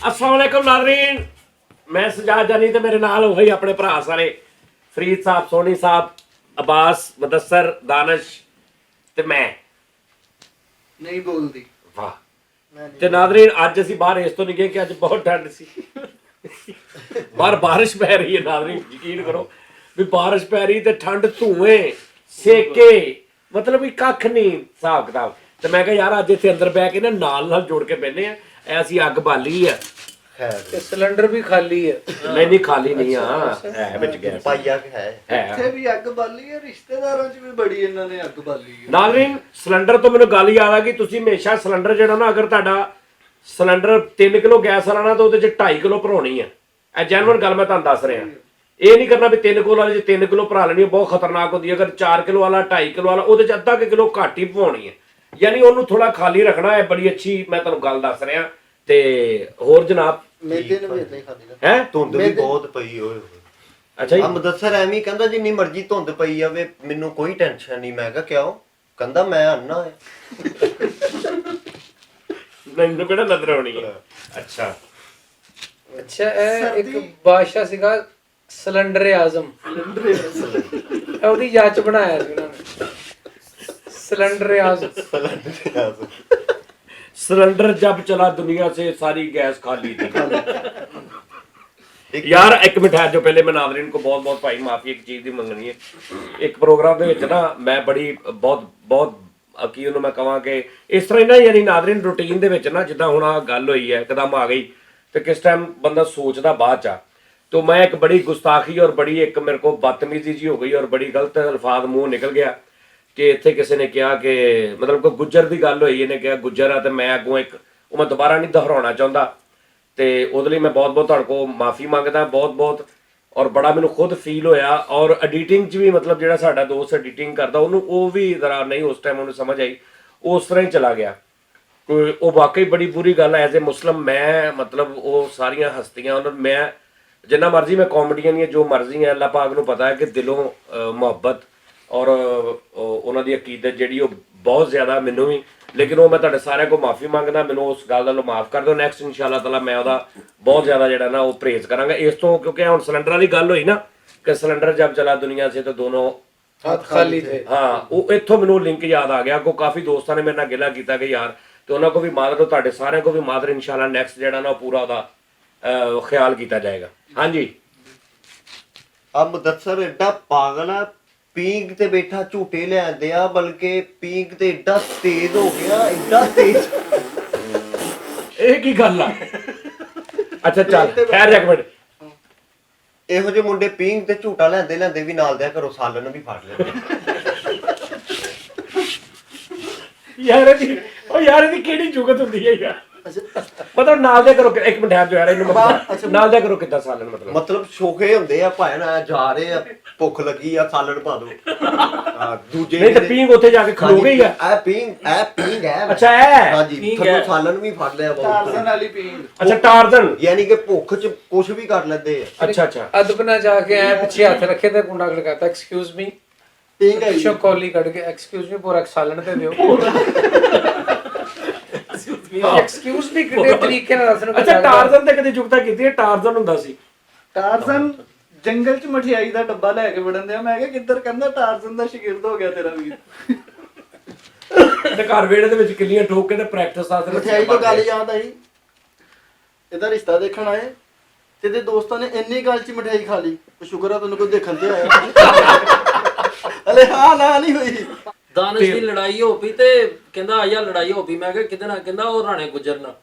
अस्सलाम वालेकुम नाज़रीन, मैं सजाद जानी तो मेरे नाल हो गई अपने भरा सारे फरीद साहब, सोनी साहब, अब्बास, मुदस्सर, दानिश ते मैं नहीं बोलती वाह। ते नाज़रीन अज असीं बाहर इस तो नहीं गए कि अज बहुत ठंड सी बाहर बारिश पै रही है। नाज़रीन यकीन करो भी बारिश पै रही ते ठंड, धुएं, सेके, मतलब भी कख नहीं हिसाब किताब। ते मैं कहा यार अज इत्थे अंदर बह के ना नाल जोड़ के बहने आ। ऐसी अग बाली है, सिलेंडर भी खाली है। नहीं खाली नहीं है विच गैस पाइया है है। ਇੱਥੇ ਵੀ ਅੱਗ ਬਾਲੀ ਹੈ, ਰਿਸ਼ਤੇਦਾਰਾਂ 'ਚ ਵੀ ਬੜੀ ਇਹਨਾਂ ਨੇ ਅੱਗ ਬਾਲੀ ਹੈ। ਨਾਜ਼ਰੀਨ ਸਿਲੰਡਰ ਤੋਂ ਮੈਨੂੰ ਗੱਲ ਯਾਦ ਆ ਕਿ ਤੁਸੀਂ ਹਮੇਸ਼ਾ ਸਿਲੰਡਰ ਜਿਹੜਾ ਨਾ, ਅਗਰ ਤੁਹਾਡਾ ਸਿਲੰਡਰ 3 ਕਿਲੋ ਗੈਸ ਵਾਲਾ ਨਾ ਤਾਂ ਉਹਦੇ 'ਚ 2.5 ਕਿਲੋ ਭਰਾਉਣੀ ਹੈ। ਇਹ ਜੈਨੂਅਨ ਗੱਲ ਮੈਂ ਤੁਹਾਨੂੰ ਦੱਸ ਰਿਹਾ। ਇਹ ਨਹੀਂ ਕਰਨਾ ਵੀ 3 ਕਿਲੋ ਵਾਲੇ 'ਚ 3 ਕਿਲੋ ਭਰਾ ਲੈਣੀ, ਬਹੁਤ ਖਤਰਨਾਕ ਹੁੰਦੀ ਹੈ। ਅਗਰ 4 ਕਿਲੋ ਵਾਲਾ 2.5 ਕਿਲੋ ਵਾਲਾ ਉਹਦੇ 'ਚ ਅੱਧਾ ਕਿਲੋ ਘੱਟ ਹੀ ਭਵਾਉਣੀ ਹੈ, ਯਾਨੀ ਉਹਨੂੰ ਥੋੜਾ ਖਾਲੀ ਰੱਖਣਾ ਹੈ। ਬੜੀ ਅੱਛੀ ਮੈਂ ਤੁਹਾਨੂੰ ਗੱਲ ਦੱਸ ਰਿਹਾ। ਤੇ ਹੋਰ ਜਨਾਬ ਮੇਦੇ ਨੇ ਵੀ ਇਦਾਂ ਹੀ ਖਾਦੀ ਹੈ ਧੁੰਦ ਵੀ ਬਹੁਤ ਪਈ ਓਏ ਅੱਛਾ ਜੀ। ਮੁਦੱਸਰ ਐਵੇਂ ਕਹਿੰਦਾ ਜਿੰਨੀ ਮਰਜ਼ੀ ਧੁੰਦ ਪਈ ਜਾਵੇ ਮੈਨੂੰ ਕੋਈ ਟੈਨਸ਼ਨ ਨਹੀਂ। ਮੈਂ ਕਿਹਾ ਕਿਉਂ? ਕਹਿੰਦਾ ਮੈਂ ਅੰਨਾ ਹੈ। ਮੈਨੂੰ ਕਿਹੜਾ ਨਜ਼ਰ ਆਉਣੀ ਹੈ। ਅੱਛਾ अच्छा एक बादशाह सीगा सिलेंडर आजम, ਉਹਦੀ ਯਾਦ ਚ ਬਣਾਇਆ ਸੀ ਉਹਨਾਂ ਨੇ सिलेंडर आजम। सिलेंडर जब चला दुनिया से सारी गैस खाली थी। यार एक मिनट जो पहले मैं नाज़रीन को बहुत बहुत भाई माफी एक चीज़ की मंगनी है। एक प्रोग्राम ਦੇ ਵਿੱਚ ਨਾ मैं बड़ी बहुत ਕੀ ਉਹਨੂੰ ਮੈਂ ਕਹਾਂ ਕਿ ਇਸ ਤਰ੍ਹਾਂ ਹੀ ਨਾ, ਯਾਨੀ ਨਾਜ਼ਰੀਨ ਰੂਟੀਨ ਦੇ ਵਿੱਚ ਨਾ ਜਿੱਦਾਂ ਹੁਣ ਆ ਗੱਲ ਹੋਈ ਹੈ ਇੱਕਦਮ ਆ ਗਈ ਤੇ ਕਿਸ ਟਾਈਮ ਬੰਦਾ ਸੋਚਦਾ ਬਾਅਦ ਚ। तो मैं एक बड़ी गुस्ताखी और बड़ी एक मेरे को बदतमीजी जी हो गई और बड़ी गलत अल्फाज मुँह निकल गया कि इत्थे किसी ने कहा कि मतलब कोई गुज्जर की गल हुई, इन्हें कहा गुज्जर है तो मैं अगों एक मैं दोबारा नहीं दोहराना चाहता। तो उहदे लई मैं बहुत बहुत तुहाडे कोल माफ़ी मंगदा बहुत और बड़ा मैनूं खुद फील होया। और एडिटिंग च भी मतलब जिहड़ा साडा दोस्त एडिटिंग करदा उहनूं वो भी जरा नहीं उस टाइम उहनूं समझ आई, उस तरह ही चला गया। कोई वो वाकई बड़ी बुरी गल है। एज ए मुस्लिम मैं मतलब वो सारियां हस्तियां उन्होंने मैं जिन्ना मर्जी मैं कॉमेडियन या जो मर्जी है, अल्लाह पाक नूं पता है कि दिलों मुहब्बत और उन्हां दी अकीदत जिहड़ी बहुत ज़्यादा मैनूं भी, लेकिन वो मैं तुहाडे सारिਆਂ को माफ़ी मंगदा। मैनूं उस गल नालों माफ़ कर दो। नैक्सट इंशाअल्लाह ताला मैं ਉਹਦਾ बहुत ज़्यादा जिहड़ा ना वो परहेज करांगा इस तो, क्योंकि हुण सिलेंडर की गल हुई ना कि सिलेंडर जब चला दुनिया से तो दोनों हाथ खाली थे। हाँ वो इत्थों मैनूं लिंक याद आ गया। को काफ़ी दोस्तां ने मेरे नाल गिला कीता कि यार, तो उन्हां को भी मादर, तुहाडे सारिਆਂ को भी मादर इंशाअल्लाह नैक्सट जिहड़ा ना पूरा ਉਹਦਾ ख्याल किया जाएगा। हाँ जी ਆ ਮੁਦੱਸਰ ਐਡਾ ਪਾਗਲ ਆ, ਪੀਂਗ ਤੇ ਬੈਠਾ ਝੂਟੇ ਲਿਆਂਦੇ ਆ, ਬਲਕਿ ਪੀਂਗ ਤੇ ਐਡਾ ਤੇਜ਼ ਹੋ ਗਿਆ, ਐਡਾ ਤੇਜ਼। ਇਹ ਕੀ ਗੱਲ ਆ? ਅੱਛਾ ਚੱਲ ਠਹਿਰ ਜਾ ਇੱਕ ਮਿੰਟ। ਇਹੋ ਜਿਹੇ ਮੁੰਡੇ ਪੀਂਗ ਤੇ ਝੂਟਾ ਲੈਂਦੇ ਵੀ ਨਾਲ ਦਿਆ ਕਰੋ, ਸਾਲਨ ਵੀ ਫੜ ਲੈਂਦੇ। ਯਾਰ ਇਹਦੀ ਕਿਹੜੀ ਜੁਗਤ ਹੁੰਦੀ ਹੈ ਯਾਰ? मतलब नाल दे करो एक मिनट जो यार इन्हू नाल दे करो कितना सालन मतलब शोखे ਹੁੰਦੇ ਆ ਭਾਵੇਂ ਨਾ ਜਾ ਰਹੇ ਆ, ਭੁੱਖ ਲੱਗੀ ਆ, ਸਾਲਨ ਪਾ ਦੋ। ਦੂਜੇ ਨਹੀਂ ਤੇ ਪੀਂਗ ਉੱਥੇ ਜਾ ਕੇ ਖਲੋ ਗਈ ਆ। ਇਹ ਪੀਂਗ ਹੈ। ਅੱਛਾ ਹੈ ਹਾਂਜੀ, ਤੁਹਾਨੂੰ ਸਾਲਨ ਵੀ ਫੜ ਲਿਆ ਬਹੁਤ। ਟਾਰਜ਼ਨ ਵਾਲੀ ਪੀਂਗ। ਅੱਛਾ ਟਾਰਜ਼ਨ, ਯਾਨੀ ਕਿ ਭੁੱਖ ਚ ਕੁਝ ਵੀ ਕਰ ਲੈਂਦੇ ਆ। अच्छा अदब ना जाके आए पीछे हाथ रखे थे, कुंडा खड़काता एक्सक्यूज मी, ਪੀਂਗ ਹੈ पिछो कॉली कट के एक्सक्यूज मी पूरा सालन ते दियो। एक्सक्यूज मी किते तरीके नाल दसण। अच्छा टारਜ਼ਨ ਤੇ ਕਦੇ ਜੁਗਤਾ ਕੀਤੀ ਹੈ? ਟਾਰਜ਼ਨ ਹੁੰਦਾ ਸੀ। ਟਾਰਜ਼ਨ ਜੰਗਲ 'ਚ ਮਠਿਆਈ ਦਾ ਡੱਬਾ ਲੈ ਕੇ ਵੜਨ ਦਿਆ। ਮੈਂ ਕਿਹਾ ਕਿੱਧਰ? ਕਹਿੰਦਾ ਟਾਰਜ਼ਨ ਦਾ ਸ਼ਾਗਿਰਦ ਹੋ ਗਿਆ ਤੇਰਾ ਵੀਰ। ਤੇ ਘਰ ਵੇੜੇ ਦੇ ਵਿੱਚ ਕਿੱਲੀਆਂ ਠੋਕ ਕੇ ਤੇ ਪ੍ਰੈਕਟਿਸ ਆਸਤੇ ਮਠਿਆਈ ਤੋਂ ਗੱਲ ਯਾਦ ਆਈ, ਇਹਦਾ ਰਿਸ਼ਤਾ ਦੇਖਣ ਆਏ ਤੇ ਇਹਦੇ ਦੋਸਤਾਂ ਨੇ ਇੰਨੀ ਗੱਲ 'ਚ ਮਠਿਆਈ ਖਾ ਲਈ। ਸ਼ੁਕਰ ਆ ਤੈਨੂੰ ਕੋਈ ਦੇਖਣ ਤੇ ਆਇਆ। ਹਲੇ ਹਾਂ ਨਾ ਨਹੀਂ ਹੋਈ। दानिश की लड़ाई हो पई ते कहंदा आया लड़ाई हो पई। मैं कहा किदे नाल? कहंदा ओ राणे गुजर नाल।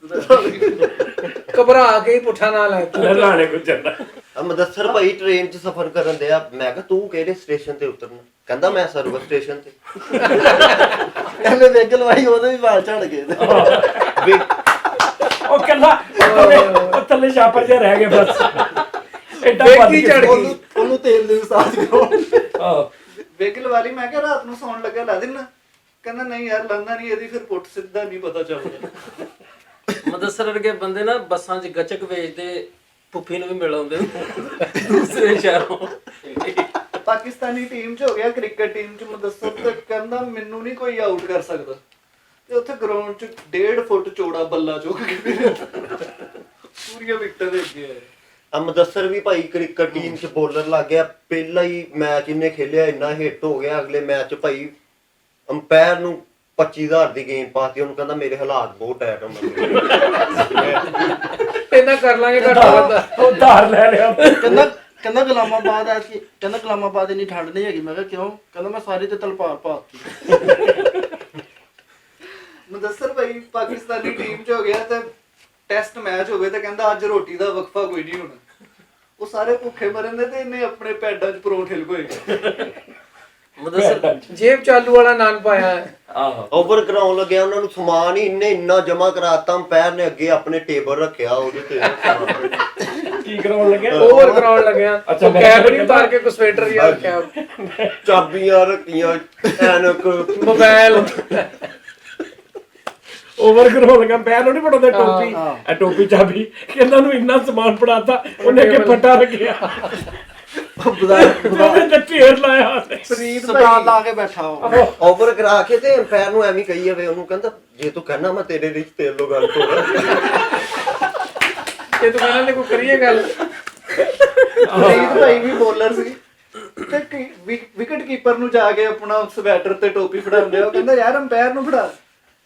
घबरा के ही पुठा ना लाए। ਲਾਣੇ ਕੋ ਚੱਲਦਾ। ਮੁਦੱਸਰ ਭਾਈ ਟ੍ਰੇਨ 'ਚ ਸਫ਼ਰ ਕਰਨ ਦਿਆ। ਮੈਂ ਕਿਹਾ ਤੂੰ ਕਿਹੜੇ ਸਟੇਸ਼ਨ ਤੇ ਉਤਰਨਾ? ਕਹਿੰਦਾ ਮੈਂ ਸਰਵਿਸ ਸਟੇਸ਼ਨ ਤੇ। ਇਹਨੇ ਵੇਖ ਲਵਾਈ, ਉਹਦੇ ਵੀ ਵਾਲ ਝੜ ਗਏ। ਉਹ ਕੱਲਾ ਉਹ ਥੱਲੇ ਛਾਪਰ ਜਿਹਾ ਰਹਿ ਗਿਆ ਬਸ। ਐਡਾ ਵੇਖੀ ਝੜ ਗਈ। ਉਹਨੂੰ ਤੇਲ ਦੀ ਮਸਾਜ ਕਰੋ। ਆਹ ਵੇਗਲ ਵਾਲੀ। ਮੈਂ ਕਿਹਾ ਰਾਤ ਨੂੰ ਸੌਣ ਲੱਗਾ ਲਾ ਦੇਣਾ। ਕਹਿੰਦਾ ਨਹੀਂ ਯਾਰ ਲਾਂਦਾ ਨਹੀਂ, ਇਹਦੀ ਫਿਰ ਪੁੱਟ ਸਿੱਧਾ ਨਹੀਂ ਪਤਾ ਚੱਲਦਾ। मुदस्सर वर्गे बंदे ना बसां च गचक वेचदे, पुप्पी नूं भी मिल आउंदे दूसरे शहरों। ਪਾਕਿਸਤਾਨੀ ਟੀਮ 'ਚ ਹੋ ਗਿਆ ਕ੍ਰਿਕਟ ਟੀਮ 'ਚ ਮੁਦੱਸਰ ਤੇ ਕਹਿੰਦਾ ਮੈਨੂੰ ਨਹੀਂ ਕੋਈ ਆਊਟ ਕਰ ਸਕਦਾ ਤੇ ਉੱਥੇ ਗਰਾਊਂਡ 'ਚ 1.5 ਫੁੱਟ ਚੌੜਾ ਬੱਲਾ ਚੁੱਕ ਕੇ ਪੂਰੀਆਂ ਵਿਕਟਾਂ ਦੇ ਅੱਗੇ ਆਇਆ। ਮੁਦੱਸਰ ਵੀ ਭਾਈ ਕ੍ਰਿਕਟ ਟੀਮ 'ਚ ਬੋਲਰ ਲੱਗ ਗਿਆ। ਪਹਿਲਾ ਹੀ ਮੈਚ ਇਹਨੇ ਖੇਲਿਆ ਇੰਨਾ ਹਿੱਟ ਹੋ ਗਿਆ। ਅਗਲੇ ਮੈਚ 'ਚ ਭਾਈ ਅੰਪਾਇਰ ਨੂੰ 25,000 ਦੀ ਗੇਮ ਪਾਤੀ। ਉਹਨੂੰ ਕਹਿੰਦਾ ਮੇਰੇ ਹਾਲਾਤ ਬਹੁਤ ਟਾਈਟ ਹੋ ਇਹਨਾਂ ਕਰ ਲਾਂਗੇ ਘੱਟਾ ਵੱਧਾ। ਉਹ ਧਾਰ ਲੈ ਲਿਆ। ਕਹਿੰਦਾ ਗੁਲਾਮਾਬਾਦ ਆ ਕਿ ਕਹਿੰਦਾ ਗੁਲਾਮਾਬਾਦ ਇੰਨੀ ਠੰਡ ਨਹੀਂ ਹੈਗੀ। ਮੈਂ ਕਿਹਾ ਕਿਉਂ? ਕਹਿੰਦਾ ਮੈਂ ਸਾਰੀ ਤੇ ਤਲਪਾਰ ਪਾਤੀ। ਮੁਦੱਸਰ ਭਾਈ ਪਾਕਿਸਤਾਨੀ ਟੀਮ 'ਚ ਹੋ ਗਿਆ ਤੇ ਟੈਸਟ ਮੈਚ ਹੋਵੇ ਤੇ ਕਹਿੰਦਾ ਅੱਜ ਰੋਟੀ ਦਾ ਵਕਫਾ ਕੋਈ ਨਹੀਂ ਹੋਣਾ। ਉਹ ਸਾਰੇ ਭੁੱਖੇ ਮਰਨ ਦੇ ਤੇ ਇਹਨੇ ਆਪਣੇ ਪੈਡਾਂ 'ਚ ਪਰੌਂਠੇ ਲਗੋਏ। ਮੁਦੱਸਰ ਜੇਬ ਚਾਲੂ ਵਾਲਾ ਨਾਨ ਪਾਇਆ ਹੈ। ਆਹੋ ਓਵਰ ਕਰਾਉਣ ਲੱਗਿਆ। ਉਹਨਾਂ ਨੂੰ ਸਮਾਨ ਹੀ ਇੰਨੇ ਇੰਨਾ ਜਮਾ ਕਰਾਤਾ। ਅੰਪਾਇਰ ਨੇ ਅੱਗੇ ਆਪਣੇ ਟੇਬਲ ਰੱਖਿਆ ਉਹਦੇ ਤੇ ਕੀ ਕਰਾਉਣ ਲੱਗਿਆ? ਓਵਰ ਕਰਾਉਣ ਲੱਗਿਆ। ਅੱਛਾ, ਮੈਂ ਕੈਪ ਨਹੀਂ ਉਤਾਰ ਕੇ ਕੋ ਸਵੈਟਰ ਯਾਰ ਰੱਖਿਆ। ਚਾਬੀਆਂ ਰੱਖੀਆਂ ਐਨਕ ਮੋਬਾਈਲ ਓਵਰ ਕਰਾਉਣ ਲੱਗਾ। ਪੈਰ ਨੂੰ ਨਹੀਂ ਪੜਾਉਂਦੇ ਟੋਪੀ। ਇਹ ਟੋਪੀ ਚਾਬੀ ਕਹਿੰਦਾ ਨੂੰ ਇੰਨਾ ਸਮਾਨ ਪੜਾਤਾ ਉਹਨੇ ਕਿ ਫੱਟਾ ਰੱਖਿਆ। ਉਹਨੇ ਤੇ ਢੇਰ ਲਾਇਆ ਉਹਨੇ। ਸਟਾਲ ਲਾ ਕੇ ਬੈਠਾ ਉਹ। ਓਵਰ ਕਰਾ ਕੇ ਤੇ ਅੰਪਾਇਰ ਨੂੰ ਐਵੇਂ ਕਹੀ ਜਾਵੇ। ਉਹਨੂੰ ਕਹਿੰਦਾ ਜੇ ਤੂੰ ਕਹਿਣਾ ਮੈਂ ਤੇਰੇ ਲਈ ਤੇਰੇ ਲੋ ਗੱਲ ਤੋੜਾ। ਇਹ ਤੂੰ ਕਹਿੰਦਾ ਨੇ ਕੋਈ ਕਰੀਏ ਗੱਲ। ਪ੍ਰੀਤ ਭਾਈ ਵੀ ਬੋਲਰ ਸੀ ਤੇ ਵਿਕਟ ਕੀਪਰ ਨੂੰ ਜਾ ਕੇ ਆਪਣਾ ਸਵੈਟਰ ਤੇ ਟੋਪੀ ਫੜਾਉਂਦੇ। ਉਹ ਕਹਿੰਦਾ ਯਾਰ ਅੰਪਾਇਰ ਨੂੰ ਫੜਾ।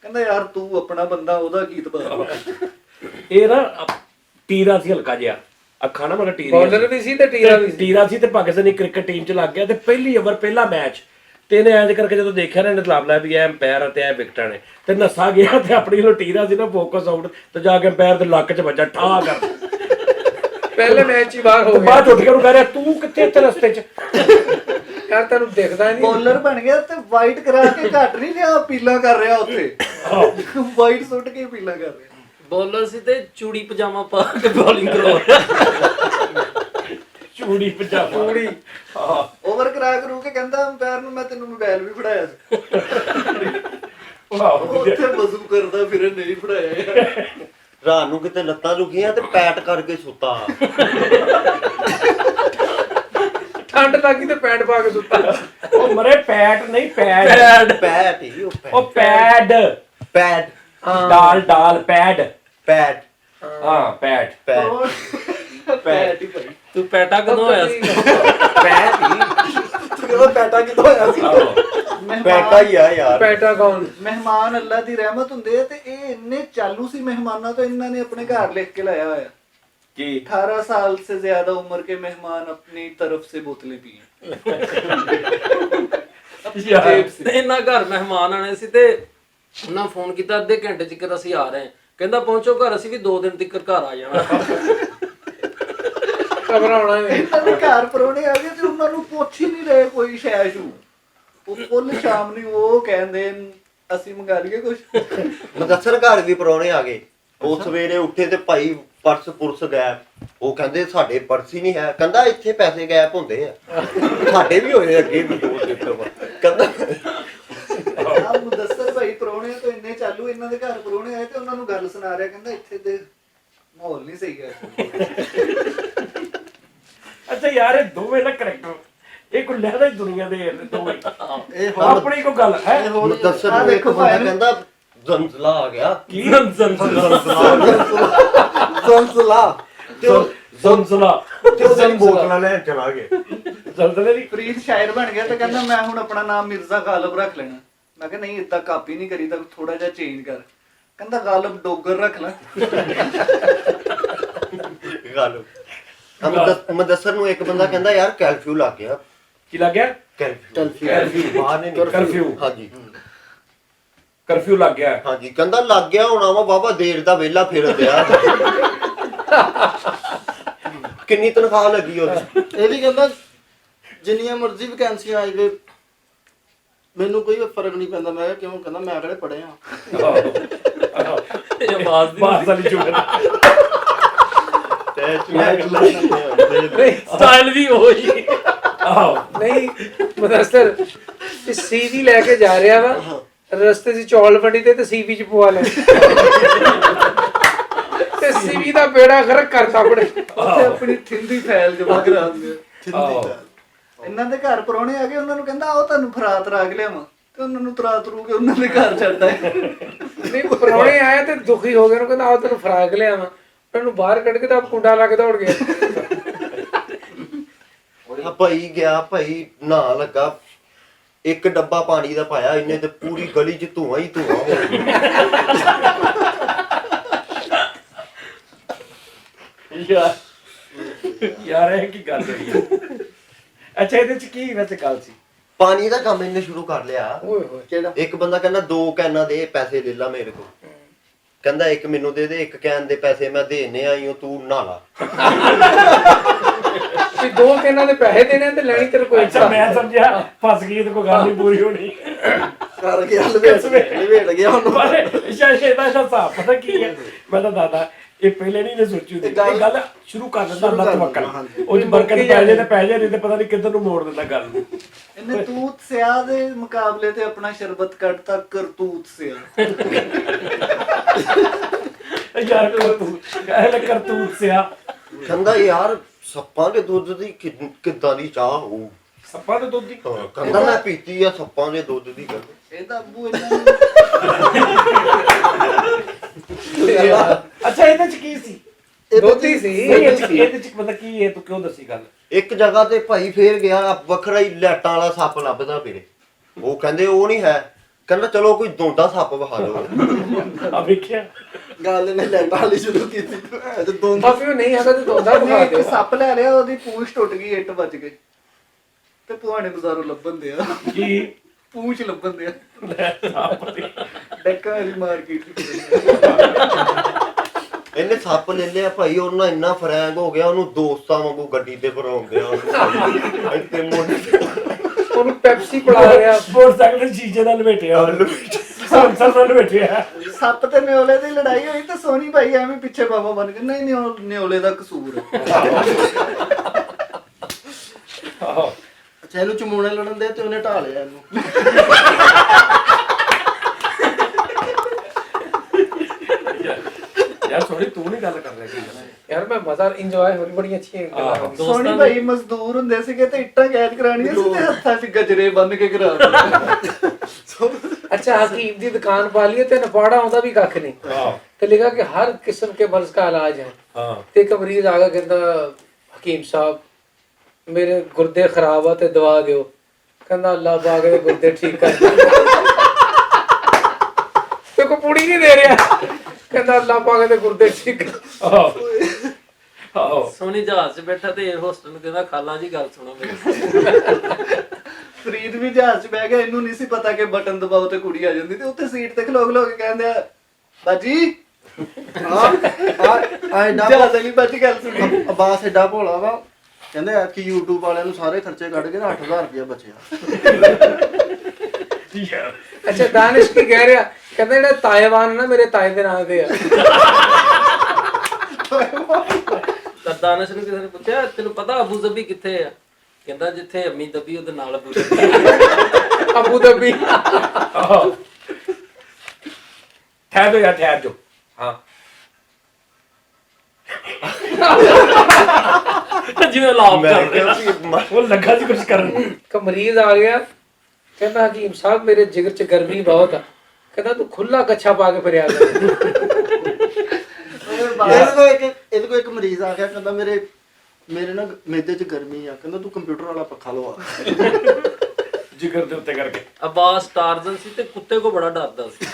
ਕਹਿੰਦਾ ਯਾਰ ਤੂੰ ਆਪਣਾ ਬੰਦਾ ਉਹਦਾ ਗੀਤ ਪਾ। ਇਹ ਨਾ ਟੀਰਾ ਸੀ ਹਲਕਾ ਜਿਹਾ। ਅੱਖਾਂ ਨਾ ਮਤਲਬ ਟੀਰਾ ਬੋਲਰ ਵੀ ਸੀ ਤੇ ਟੀਰਾ ਵੀ ਸੀ। ਟੀਰਾ ਸੀ ਤੇ ਪਾਕਿਸਤਾਨੀ ਕ੍ਰਿਕਟ ਟੀਮ ਚ ਲੱਗ ਗਿਆ ਤੇ ਪਹਿਲੀ ਓਵਰ ਪਹਿਲਾ ਮੈਚ ਤੇ ਇਹਨੇ ਐਂ ਕਰਕੇ ਜਦੋਂ ਦੇਖਿਆ ਨਾ ਇਹਨੇ ਤਲਾਬ ਲਿਆ ਵੀ ਇਹ ਅੰਪਾਇਰ ਤੇ ਇਹ ਵਿਕਟਾਂ ਨੇ ਤੇ ਨੱਸਾ ਗਿਆ ਤੇ ਆਪਣੀ ਲੋ ਟੀਰਾ ਸੀ ਨਾ ਫੋਕਸ ਆਊਟ ਤੇ ਜਾ ਕੇ ਅੰਪਾਇਰ ਦੇ ਲੱਕ 'ਚ ਵੱਜਾ ਠਾ ਕਰ। ਪਹਿਲੇ ਮੈਚ ਹੀ ਬਾਹਰ ਹੋ ਤੇ ਗਿਆ। ਬਾਅਦ 'ਚ ਉੱਠ ਕੇ ਉਹਨੂੰ ਕਹਿ ਰਿਹਾ ਤੂੰ ਕਿੱਥੇ ਇੱਥੇ ਰਸਤੇ 'ਚ। ਯਾਰ ਤੈਨੂੰ ਦਿਖਦਾ ਨਹੀਂ। ਬੋਲਰ ਬਣ ਗਿਆ ਤੇ ਵਾਈਟ ਕਰਾ ਕੇ ਘੱਟ ਨਹੀਂ ਰਿਹਾ ਅਪੀਲਾਂ ਕਰ ਰਿਹਾ ਉੱਥੇ। ਵਾਈਟ ਸੁੱਟ ਕੇ ਅਪੀਲਾਂ ਕਰ ਰਿਹਾ। ਬੋਲਰ ਸੀ ਤੇ ਚੂੜੀ ਪਜਾਮਾ ਪਾ ਕੇ ਬੋਲਿੰਗ ਕਰਵਾ। ਚੂੜੀ ਪਜਾਮਾ ਚੂੜੀ ਓਵਰ ਕਰਾ ਕਰੂ ਕੇ ਕਹਿੰਦਾ ਅੰਪਾਇਰ ਨੂੰ ਮੈਂ ਤੈਨੂੰ ਮੋਬਾਈਲ ਵੀ ਫੜਾਇਆ ਸੀ। ਉੱਥੇ ਵਜ਼ੂ ਕਰਦਾ ਫਿਰ ਨਹੀਂ ਫੜਾਇਆ ਯਾਰ। ਰਾਤ ਨੂੰ ਕਿਤੇ ਲੱਤਾਂ ਦੁਖੀਆਂ ਤੇ ਪੈਟ ਕਰਕੇ ਸੁੱਤਾ। ਠੰਡ ਲੱਗੀ ਤੇ ਪੈਂਟ ਪਾ ਕੇ ਸੁੱਤਾ। ਉਹ ਮਰੇ ਪੈਟ ਨਹੀਂ ਪੈਡ। ਪੈਟ ਹੀ ਉਹ ਪੈਡ ਪੈਟ ਡਾਲ ਪੈਡ ਪੈਟ ਹਾਂ ਪੈਡ ਪੈਟ ਹੀ ਭਾਈ। ਤੂੰ ਪੈਟਾ ਕਦੋਂ ਹੋਇਆ ਸੀ? ਪੈਟ ਹੀ ਤੂੰ ਕਹਿੰਦਾ ਪੈਟਾ ਕਿੱਥੋਂ ਆਇਆ ਸੀ? ਪੈਟਾ ਹੀ ਆ ਯਾਰ। ਪੈਟਾ ਕੌਣ? ਮਹਿਮਾਨ ਅੱਲਾ ਦੀ ਰਹਿਮਤ ਹੁੰਦੇ ਆ ਤੇ ਇਹ ਇੰਨੇ ਚਾਲੂ ਸੀ ਮਹਿਮਾਨਾਂ ਤੋਂ। ਇਹਨਾਂ ਨੇ ਆਪਣੇ ਘਰ ਲਿਖ ਕੇ ਲਾਇਆ ਹੋਇਆ ਕੀ 18 साल से ज्यादा उम्र के मेहमान अपनी तरफ से बोतलें पिए। ਤੇ ਇਹਨਾਂ ਘਰ ਮਹਿਮਾਨ ਆਣੇ ਸੀ ਤੇ ਉਹਨਾਂ ਫੋਨ ਕੀਤਾ ਅੱਧੇ ਘੰਟੇ ਤੱਕ ਅਸੀਂ ਆ ਰਹੇ ਹਾਂ। ਕਹਿੰਦਾ ਪਹੁੰਚੋ ਘਰ, ਅਸੀਂ ਵੀ 2 ਦਿਨ ਤੱਕ ਘਰ ਆ ਜਾਣਾ। ਘਬਰਾਉਣਾ ਨਹੀਂ। ਇਹਨਾਂ ਦੇ ਘਰ ਪਰੋਣੇ ਆ ਗਏ ਤੇ ਉਹਨਾਂ ਨੂੰ ਪੁੱਛ ਹੀ ਨਹੀਂ ਰਹੇ ਕੋਈ ਸ਼ੈਸ਼ੂ। ਉਹ ਫੁੱਲ ਸ਼ਾਮ ਨੂੰ ਉਹ ਕਹਿੰਦੇ ਅਸੀਂ ਮੰਗਾ ਲਈਏ ਕੁਝ। ਮੁਦੱਸਰ ਘਰ ਵੀ ਪਰੌਣੇ ਆ ਗਏ। ਉਹ ਸਵੇਰੇ ਉੱਠੇ ਤੇ ਭਾਈ ਪੁਰਸ ਗਾਇਬ। ਉਹ ਕਹਿੰਦੇ ਸਾਡੇ ਪਰਸ ਹੀ ਨਹੀਂ ਹੈ। ਕਹਿੰਦਾ ਇੱਥੇ ਪੈਸੇ ਗਾਇਬ ਹੁੰਦੇ ਆ। ਸਾਡੇ ਵੀ ਹੋਏ ਅੱਗੇ ਵੀ 2 ਦਿਨ ਬਾਅਦ। ਕਹਿੰਦਾ ਆ ਮੁਦੱਸਰ ਭਾਈ ਪਰੋਣੇ ਤੋਂ ਇੰਨੇ ਚਾਲੂ। ਇਹਨਾਂ ਦੇ ਘਰ ਪਰੋਣੇ ਆਏ ਤੇ ਉਹਨਾਂ ਨੂੰ ਗੱਲ ਸੁਣਾ ਰਿਹਾ। ਕਹਿੰਦਾ ਇੱਥੇ ਦੇ ਮਾਹੌਲ ਨਹੀਂ ਸਹੀ ਹੈ। ਅੱਛਾ ਯਾਰ ਇਹ ਦੋਵੇਂ ਨਾ ਕਰੈਕਟਰ ਇਹ ਕੋਈ ਲਹਿਦਾ ਹੀ ਦੁਨੀਆ ਦੇ ਦੋਵੇਂ ਇਹ ਆਪਣੀ ਕੋਈ ਗੱਲ ਹੈ। ਮੁਦੱਸਰ ਆ ਨੂੰ ਇੱਕ ਦੇਖੋ ਬੰਦਾ ਭਾਈ ਕਹਿੰਦਾ ਜ਼ਲਜ਼ਲਾ ਆ ਗਿਆ। ਕੀ ਜ਼ਲਜ਼ਲਾ ਜ਼ਲਜ਼ਲਾ ਤੇ ਉਹਦੇ ਬੋਤਲਾਂ ਲੈਣ ਚਲਾ ਗਏ। ਜ਼ਲਜ਼ਲੇ ਦੀ ਪ੍ਰੀਤ ਸ਼ਾਇਰ ਬਣ ਗਿਆ ਤੇ ਕਹਿੰਦਾ ਮੈਂ ਹੁਣ ਆਪਣਾ ਨਾਮ ਮਿਰਜ਼ਾ ਗਾਲਬ ਰੱਖ ਲੈਣਾ। ਮੈਂ ਕਿਹਾ ਨਹੀਂ ਇਦਾਂ ਕਾਪੀ ਨਹੀਂ ਕਰੀਦਾ, ਥੋੜਾ ਜਿਹਾ ਚੇਂਜ ਕਰ। ਕਹਿੰਦਾ ਗਾਲਬ ਡੋਗਰ ਰੱਖ ਲੈ। ਗੱਲ ਮੁਦੱਸਰ ਨੂੰ ਇੱਕ ਬੰਦਾ ਕਹਿੰਦਾ ਯਾਰ ਕੈਲਫਿਊ ਲੱਗ ਗਿਆ। ਕੀ ਲੱਗ ਗਿਆ? ਕੈਲਫਿਊ ਬਾਹਰ ਨਹੀਂ ਨਿਕਲ। ਕਰਫਿਊ। ਹਾਂਜੀ ਕਰਫਿਊ ਲੱਗ ਗਿਆ। ਹਾਂਜੀ ਕਹਿੰਦਾ ਲੱਗ ਗਿਆ ਹੋਣਾ ਵਾ ਬਾਬਾ ਦੇਰ ਦਾ ਵਿਹਲਾ ਫਿਰ ਪਿਆ। ਕਿੰਨੀ ਤਨਖਾਹ ਲੱਗੀ ਉਹਦੀ? ਇਹ ਵੀ ਕਹਿੰਦਾ ਜਿੰਨੀਆਂ ਮਰਜ਼ੀ ਵੈਕੈਂਸੀਆਂ ਆਈ ਵੇ ਮੈਨੂੰ ਕੋਈ ਫਰਕ ਨਹੀਂ ਪੈਂਦਾ। ਮੈਂ ਕਿਹਾ ਕਿਉਂ? ਕਹਿੰਦਾ ਮੈਂ ਕਿਹੜੇ ਪੜ੍ਹੇ ਆ। ਇਹ ਆਵਾਜ਼ ਦੀ ਬਾਸ ਵਾਲੀ ਚੁਗਲ ਸਟਾਈਲ ਵੀ ਉਹੀ। ਆਹੋ ਨਹੀਂ ਮੁਦੱਸਰ ਇਹ ਸੀਵੀ ਲੈ ਕੇ ਜਾ ਰਿਹਾ ਵਾ। ਰਸਤੇ 'ਚ ਚੌਲ ਵੰਡੀ ਤੇ ਸੀਵੀ 'ਚ ਪਵਾ ਲੈ। ਤੇ ਸੀਵੀ ਦਾ ਬੇੜਾ ਗਰਕ ਕਰਤਾ ਆਪਣੇ। ਉੱਥੇ ਆਪਣੀ ਥਿੰਦੀ ਫੈਲ ਜਮਾ ਕਰਾ ਦਿੰਦੇ। ਥਿੰਦੀ ਆਹੋ। ਫੈਲ ਇਹਨਾਂ ਦੇ ਘਰ ਪ੍ਰਾਹੁਣੇ ਆ ਗਏ, ਉਹਨਾਂ ਨੂੰ ਕਹਿੰਦਾ ਆਓ ਤੁਹਾਨੂੰ ਫਰਾਤ ਰਾਗ ਲਿਆਵਾਂ, ਤੇ ਉਹਨਾਂ ਨੂੰ ਤਰਾਤ ਰੂ ਕੇ ਉਹਨਾਂ ਦੇ ਘਰ ਛੱਡਦਾ ਹੈ। ਨਹੀਂ ਪ੍ਰਾਹੁਣੇ ਆਏ ਤੇ ਦੁਖੀ ਹੋ ਗਏ, ਉਹਨੂੰ ਕਹਿੰਦਾ ਆਓ ਤੈਨੂੰ ਫਰਾਕ ਲਿਆਵਾਂ, ਉਹਨੂੰ ਬਾਹਰ ਕੱਢ ਕੇ ਤਾਂ ਕੁੰਡਾ ਲਾ ਕੇ ਦੌੜ ਗਿਆ। ਆ ਭਾਈ ਗਿਆ, ਭਾਈ ਨਹਾ ਲੱਗਾ, ਇੱਕ ਡੱਬਾ ਪਾਣੀ ਦਾ ਪਾਇਆ ਇਹਨੇ ਤੇ ਪੂਰੀ ਗਲੀ 'ਚ ਧੂਆਂ ਹੀ ਧੂਆਂ ਹੋ ਗਿਆ। ਯਾਰ ਇਹ ਕੀ ਗੱਲ ਹੋਈ ਹੈ? ਅੱਛਾ ਇਹਦੇ ਚ ਕੀ ਵੈਸੇ ਗੱਲ ਸੀ? ਪਾਣੀ ਦਾ ਕੰਮ ਇਹਨੇ ਸ਼ੁਰੂ ਕਰ ਲਿਆ। ਓਏ ਹੋਏ ਕਿਹੜਾ? ਇੱਕ ਬੰਦਾ ਕਹਿੰਦਾ 2 ਕੈਨਾਂ ਦੇ ਪੈਸੇ ਲੈ ਲਾ ਮੇਰੇ ਕੋਲ, ਕਹਿੰਦਾ ਇੱਕ ਮੈਨੂੰ ਦੇ ਦੇ, ਇੱਕ ਕੈਨ ਦੇ ਪੈਸੇ ਮੈਂ ਦੇਣੇ ਆਈ ਹਾਂ, ਤੂੰ ਨਹਾ ਲਾ। ਵੀ 2 ਕੈਨਾਂ ਦੇ ਪੈਸੇ ਦੇਣੇ ਤੇ ਲੈਣੀ ਤੇਰੇ ਕੋਈ ਅੱਛਾ ਮੈਂ ਸਮਝਿਆ ਫਸ ਗਈ ਤੇ ਕੋਈ ਗੱਲ ਨਹੀਂ ਪੂਰੀ ਹੋਣੀ। ਕਰ ਗਿਆ ਲਵੇਟ ਗਿਆ ਉਹਨੂੰ। ਪਰ ਸ਼ਾਇਦ ਇਹਦਾ ਹਿਸਾਬ ਪਤਾ ਕੀ ਹੈ, ਮੈਂ ਤਾਂ ਦਾਦਾ ਇਹ ਪਹਿਲੇ ਨਹੀਂ ਨੇ ਸੋਚੀ ਹੁੰਦੀ, ਇਹ ਗੱਲ ਸ਼ੁਰੂ ਕਰ ਦਿੰਦਾ ਅੱਲਾ ਤਵੱਕਲ, ਉਹ ਚ ਬਰਕਤ ਪੈ ਜਾਏ ਤੇ ਪੈ ਜਾਏ, ਨਹੀਂ ਤੇ ਪਤਾ ਨਹੀਂ ਕਿੱਧਰ ਨੂੰ ਮੋੜ ਦਿੰਦਾ ਗੱਲ ਨੂੰ। ਇਹਨੇ ਤੂਤ ਸਿਆ ਦੇ ਮੁਕਾਬਲੇ ਤੇ ਆਪਣਾ ਸ਼ਰਬਤ ਕੱਢਤਾ ਕਰਤੂਤ ਸਿਆ। ਯਾਰ ਕਰਤੂਤ ਸਿਆ। ਕਹਿੰਦਾ ਯਾਰ ਸੱਪਾਂ ਦੇ ਦੁੱਧ ਦੀ ਕਿੱਦਾਂ ਦੀ ਚਾਹ ਹੋਊ। ਸੱਪਾਂ ਦੇ ਦੁੱਧ ਦੀ? ਕਹਿੰਦਾ ਮੈਂ ਪੀਤੀ ਆ ਸੱਪਾਂ ਦੇ ਦੁੱਧ ਦੀ ਗੱਲ। ਇਹਦਾ ਅੱਬੂ ਇਹਨਾਂ ਅੱਛਾ ਇਹਦੇ ਚ ਕੀ ਸੀ? ਦੋਤੀ ਸੀ। ਨਹੀਂ ਇਹਦੇ ਚ ਪਤਾ ਕੀ ਹੈ, ਤੂੰ ਕਿਉਂ ਦੱਸੀ ਗੱਲ? ਇੱਕ ਜਗ੍ਹਾ ਤੇ ਭਾਈ ਫੇਰ ਗਿਆ, ਵੱਖਰਾ ਹੀ ਲੈਟਾਂ ਵਾਲਾ ਸੱਪ ਲੱਭਦਾ ਫਿਰੇ। ਉਹ ਕਹਿੰਦੇ ਉਹ ਨਹੀਂ ਹੈ, ਕਹਿੰਦਾ ਚਲੋ ਕੋਈ ਦੋਂਦਾ ਸੱਪ ਵਿਖਾ ਦਿਓ। ਆ ਵੇਖਿਆ ਗੱਲ ਨੇ ਲੈਟਾਂ ਵਾਲੀ ਸ਼ੁਰੂ ਕੀਤੀ ਤੇ ਦੋਨ ਬਾਕੀ ਉਹ ਨਹੀਂ ਹੈਗਾ ਤੇ ਦੋਦਾ ਬਖਾ ਇੱਕ ਦੇ। ਸੱਪ ਲੈ ਲਿਆ, ਉਹਦੀ ਪੂੰਛ ਟੁੱਟ ਗਈ, ਇੱਟ ਵੱਜ ਗਈ ਤੇ ਪੁਆਣੇ ਬਾਜ਼ਾਰੋਂ ਲੱਭਣ ਦੇ ਆ ਕੀ ਪੂੰਛ ਲੱਭਣ ਦੇ ਆ ਸੱਪ ਦੀ? ਡੱਕਾ ਵਾਲੀ ਮਾਰਕੀਟ। ਇਹਨੇ ਸੱਪ ਲੈ ਲਿਆ ਭਾਈ, ਉਹਨਾਂ ਇੰਨਾ ਫਰੈਂਕ ਹੋ ਗਿਆ, ਉਹਨੂੰ ਦੋਸਤਾਂ ਵਾਂਗੂ ਗੱਡੀ ਤੇ ਭਰਾਉਂਦੇ ਆ ਉਹਨੂੰ। ਇੱਥੇ ਮੋਢੇ ਉਹਨੂੰ ਪੈਪਸੀ ਪਿਲਾ ਰਿਹਾ। ਮੋਟਰਸਾਈਕਲ ਦੇ ਸ਼ੀਸ਼ੇ ਨਾਲ ਲਪੇਟਿਆ, ਸੈਂਸਰ ਨਾਲ ਲਪੇਟਿਆ। ਸੱਪ ਤੇ ਨਿਓਲੇ ਦੀ ਲੜਾਈ ਹੋਈ ਤੇ ਸੋਨੀ ਭਾਈ ਐਵੇਂ ਪਿੱਛੇ ਬਾਬਾ ਬਣ ਕੇ ਨਹੀਂ ਨਿਓਲੇ ਦਾ ਕਸੂਰ ਹੈ। ਆਹੋ ਅੱਛਾ ਇਹਨੂੰ ਚਮੂਣੇ ਲੜਨ ਦੇ ਤੇ ਉਹਨੇ ਢਾ ਲਿਆ ਇਹਨੂੰ। ਯਾਰ ਸੋਰੀ ਤੂੰ ਨਹੀਂ ਗੱਲ ਕਰ ਰਿਹਾ ਕੀ ਗੱਲ ਹੈ? ਯਾਰ ਮੈਂ ਮਜ਼ਾ ਇੰਜੋਏ ਹੋ ਰਹੀ, ਬੜੀਆਂ ਅੱਛੀਆਂ ਗੱਲਾਂ ਹੋ ਰਹੀਆਂ। ਸੋਨੀ ਭਾਈ ਮਜ਼ਦੂਰ ਹੁੰਦੇ ਸੀਗੇ ਤੇ ਇੱਟਾਂ ਕੈਦ ਕਰਾਣੀਆਂ ਸੀ ਤੇ ਹੱਥਾਂ 'ਚ ਗਜਰੇ ਬੰਨ ਕੇ ਕਰਾ अच्छा हकीम की दुकान पा ली ते नफाड़ा आउंदा भी कख नहीं ते लिखा कि हर किस्म के मर्ज का इलाज है। ते एक मरीज आ गया कहंदा हकीम साहब मेरे गुर्दे खराब है ते दवा दियो। कहंदा अल्लाह पाक दे गुर्दे ठीक कर ते को पूरी नहीं दे रहा। कहंदा अल्लाह पाक दे गुर्दे ठीक कर। ਸੋਨੀ ਜਹਾਜ਼ 'ਚ ਬੈਠਾ ਤੇ 에ਅਰ ਹੋਸਟਲ ਨੂੰ ਕਹਿੰਦਾ ਖਾਲਾ ਜੀ ਗੱਲ ਸੁਣੋ ਮੇਰੀ। ਫਰੀਦ ਵੀ ਜਹਾਜ਼ 'ਚ ਬਹਿ ਗਿਆ, ਇਹਨੂੰ ਨਹੀਂ ਸੀ ਪਤਾ ਕਿ ਬਟਨ ਦਬਾਓ ਤੇ ਕੁੜੀ ਆ ਜਾਂਦੀ ਤੇ ਉੱਥੇ ਸੀਟ ਤੇ ਖਲੋ ਖਲੋ ਕੇ ਕਹਿੰਦੇ ਆ ਬਾਜੀ ਜਹਾਜ਼ ਵਾਲੀ ਬਾਜੀ ਗੱਲ ਸੁਣੀ। ਅਬਾਸ ਏਡਾ ਭੋਲਾ ਵਾ, ਕਹਿੰਦੇ ਆ ਕਿ YouTube ਵਾਲਿਆਂ ਨੂੰ ਸਾਰੇ ਖਰਚੇ ਕੱਢ ਕੇ 8000 ਰੁਪਇਆ ਬਚਿਆ। अच्छा दानिश की कह रहा कहंदा जेड़ा ताइवान ना मेरे ताए दे नाम दे ਤਾਂ ਦਾਨਿਸ਼ ਨੂੰ ਕਿਸੇ ਨੇ ਪੁੱਛਿਆ ਤੈਨੂੰ ਪਤਾ ਅਬੂ ਜ਼ਬੀ ਕਿੱਥੇ ਆ? ਕਹਿੰਦਾ ਜਿੱਥੇ ਅੰਮੀ ਦਬੀ ਉਹਦੇ ਨਾਲ ਅਬੂ ਜ਼ਬੀ। Abu Dhabi. ਠਹਿਰ ਜਾ ਯਾਰ ਠਹਿਰ ਜਾ। ਹਾਂ ਜਿਵੇਂ ਲਾਭ ਮੈਂ ਕਰ ਰਿਹਾ ਕਿਹਾ ਉਹ ਲੱਗਾ ਸੀ ਕੁਝ ਕਰਨ। एक मरीज आ गया कहंदा हकीम साहब मेरे जिगर च गर्मी बहुत है। कहंदा तू खुला कच्छा पा के फिरया कर। ਇਹਦੇ ਕੋਲ ਇੱਕ ਮਰੀਜ਼ ਆ ਗਿਆ, ਕਹਿੰਦਾ ਮੇਰੇ ਨਾ ਮੇਦੇ 'ਚ ਗਰਮੀ ਆ, ਕਹਿੰਦਾ ਤੂੰ ਕੰਪਿਊਟਰ ਵਾਲਾ ਪੱਖਾ ਲਵਾ। ਜਿਗਰ ਦੇ ਉੱਤੇ ਕਰਕੇ। ਅਬਾਸ ਟਾਰਜ਼ਨ ਸੀ ਤੇ ਕੁੱਤੇ ਕੋ ਬੜਾ ਡਰਦਾ ਸੀ।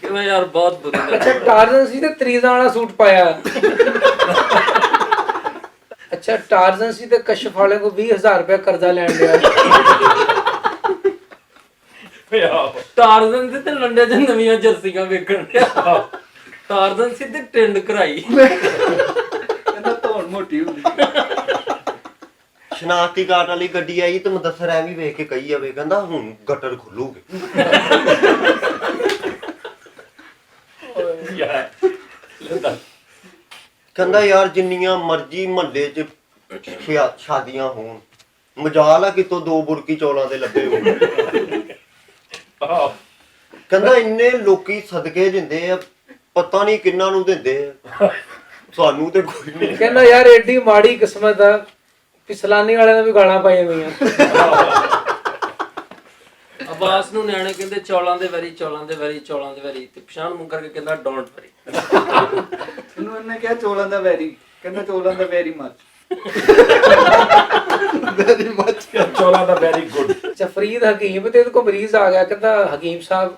ਕਿਵੇਂ ਯਾਰ ਬਹੁਤ ਬੁਰੀ ਗੱਲ। अच्छा टार्जन सी ते तरीज़ा वाला सूट पाया। अच्छा टार्जन सी ते कश्यप वाले को 20000 रुपया कर्जा लैन लिया। ਟਾਰਜ਼ਨ ਸੀ ਤੇ ਲੰਡੇ 'ਚ ਨਵੀਆਂ ਜਰਸੀਆਂ ਵੇਖਣ ਡਿਆ। ਟਾਰਜ਼ਨ ਸੀ ਤੇ ਟਿੰਡ ਕਰਾਈ। ਕਹਿੰਦਾ ਧੌਣ ਮੋਟੀ ਹੁੰਦੀ। ਸ਼ਨਾਖਤੀ ਕਾਰਡ ਵਾਲੀ ਗੱਡੀ ਆਈ ਤੇ ਮੁਦੱਸਰ ਐਵੇਂ ਵੇਖ ਕੇ ਕਹੀ ਜਾਵੇ, ਕਹਿੰਦਾ ਹੁਣ ਗਟਰ ਖੁੱਲੂਗੇ। ਕਹਿੰਦਾ ਯਾਰ ਜਿੰਨੀਆਂ ਮਰਜ਼ੀ ਮਹੱਲੇ 'ਚ ਸ਼ਾਦੀਆਂ ਹੋਣ, ਮਜਾਲ ਆ ਕਿਤੋਂ 2 ਬੁਰਕੀ ਚੌਲਾਂ ਦੇ ਲੱਭੇ ਹੋਣ। ਕਹਿੰਦਾ ਇੰਨੇ ਲੋਕੀ ਸਦਕੇ ਦਿੰਦੇ ਆ, ਪਤਾ ਨਹੀਂ ਕਿੰਨਾਂ ਨੂੰ ਦਿੰਦੇ ਆ। ਸਾਨੂੰ ਤੇ ਕੋਈ ਨਹੀਂ। ਕਹਿੰਦਾ ਯਾਰ ਏਡੀ ਮਾੜੀ ਕਿਸਮਤ ਆ ਕਿ ਸਲਾਨੀ ਵਾਲਿਆਂ ਨੇ ਵੀ ਗਾਲਾਂ ਪਾਈਆਂ ਹੋਈਆਂ। ਅਬਾਸ ਨੂੰ ਨਿਆਣੇ ਕਹਿੰਦੇ ਚੌਲਾਂ ਦੇ ਵੈਰੀ ਚੌਲਾਂ ਦੇ ਵੈਰੀ ਚੌਲਾਂ ਦੇ ਵੈਰੀ, ਤੇ ਪਛਾਣ ਮੂੰਹ ਕਰਕੇ ਕਹਿੰਦਾ ਡੋਂਟ ਵੈਰੀ। ਇਹਨੂੰ ਇਹਨੇ ਕਿਹਾ ਚੋਲਾਂ ਦਾ ਵੈਰੀ, ਕਹਿੰਦਾ ਚੋਲਾਂ ਦਾ ਵੈਰੀ ਮੱਚ। Very much. ਚੌਲਾਂ ਦਾ ਵੈਰੀ ਗੁੱਡ। ਅੱਛਾ ਫਰੀਦ ਹਕੀਮ ਤੇ ਇਹਦੇ ਕੋਲ ਮਰੀਜ਼ ਆ ਗਿਆ, ਕਹਿੰਦਾ ਹਕੀਮ ਸਾਹਿਬ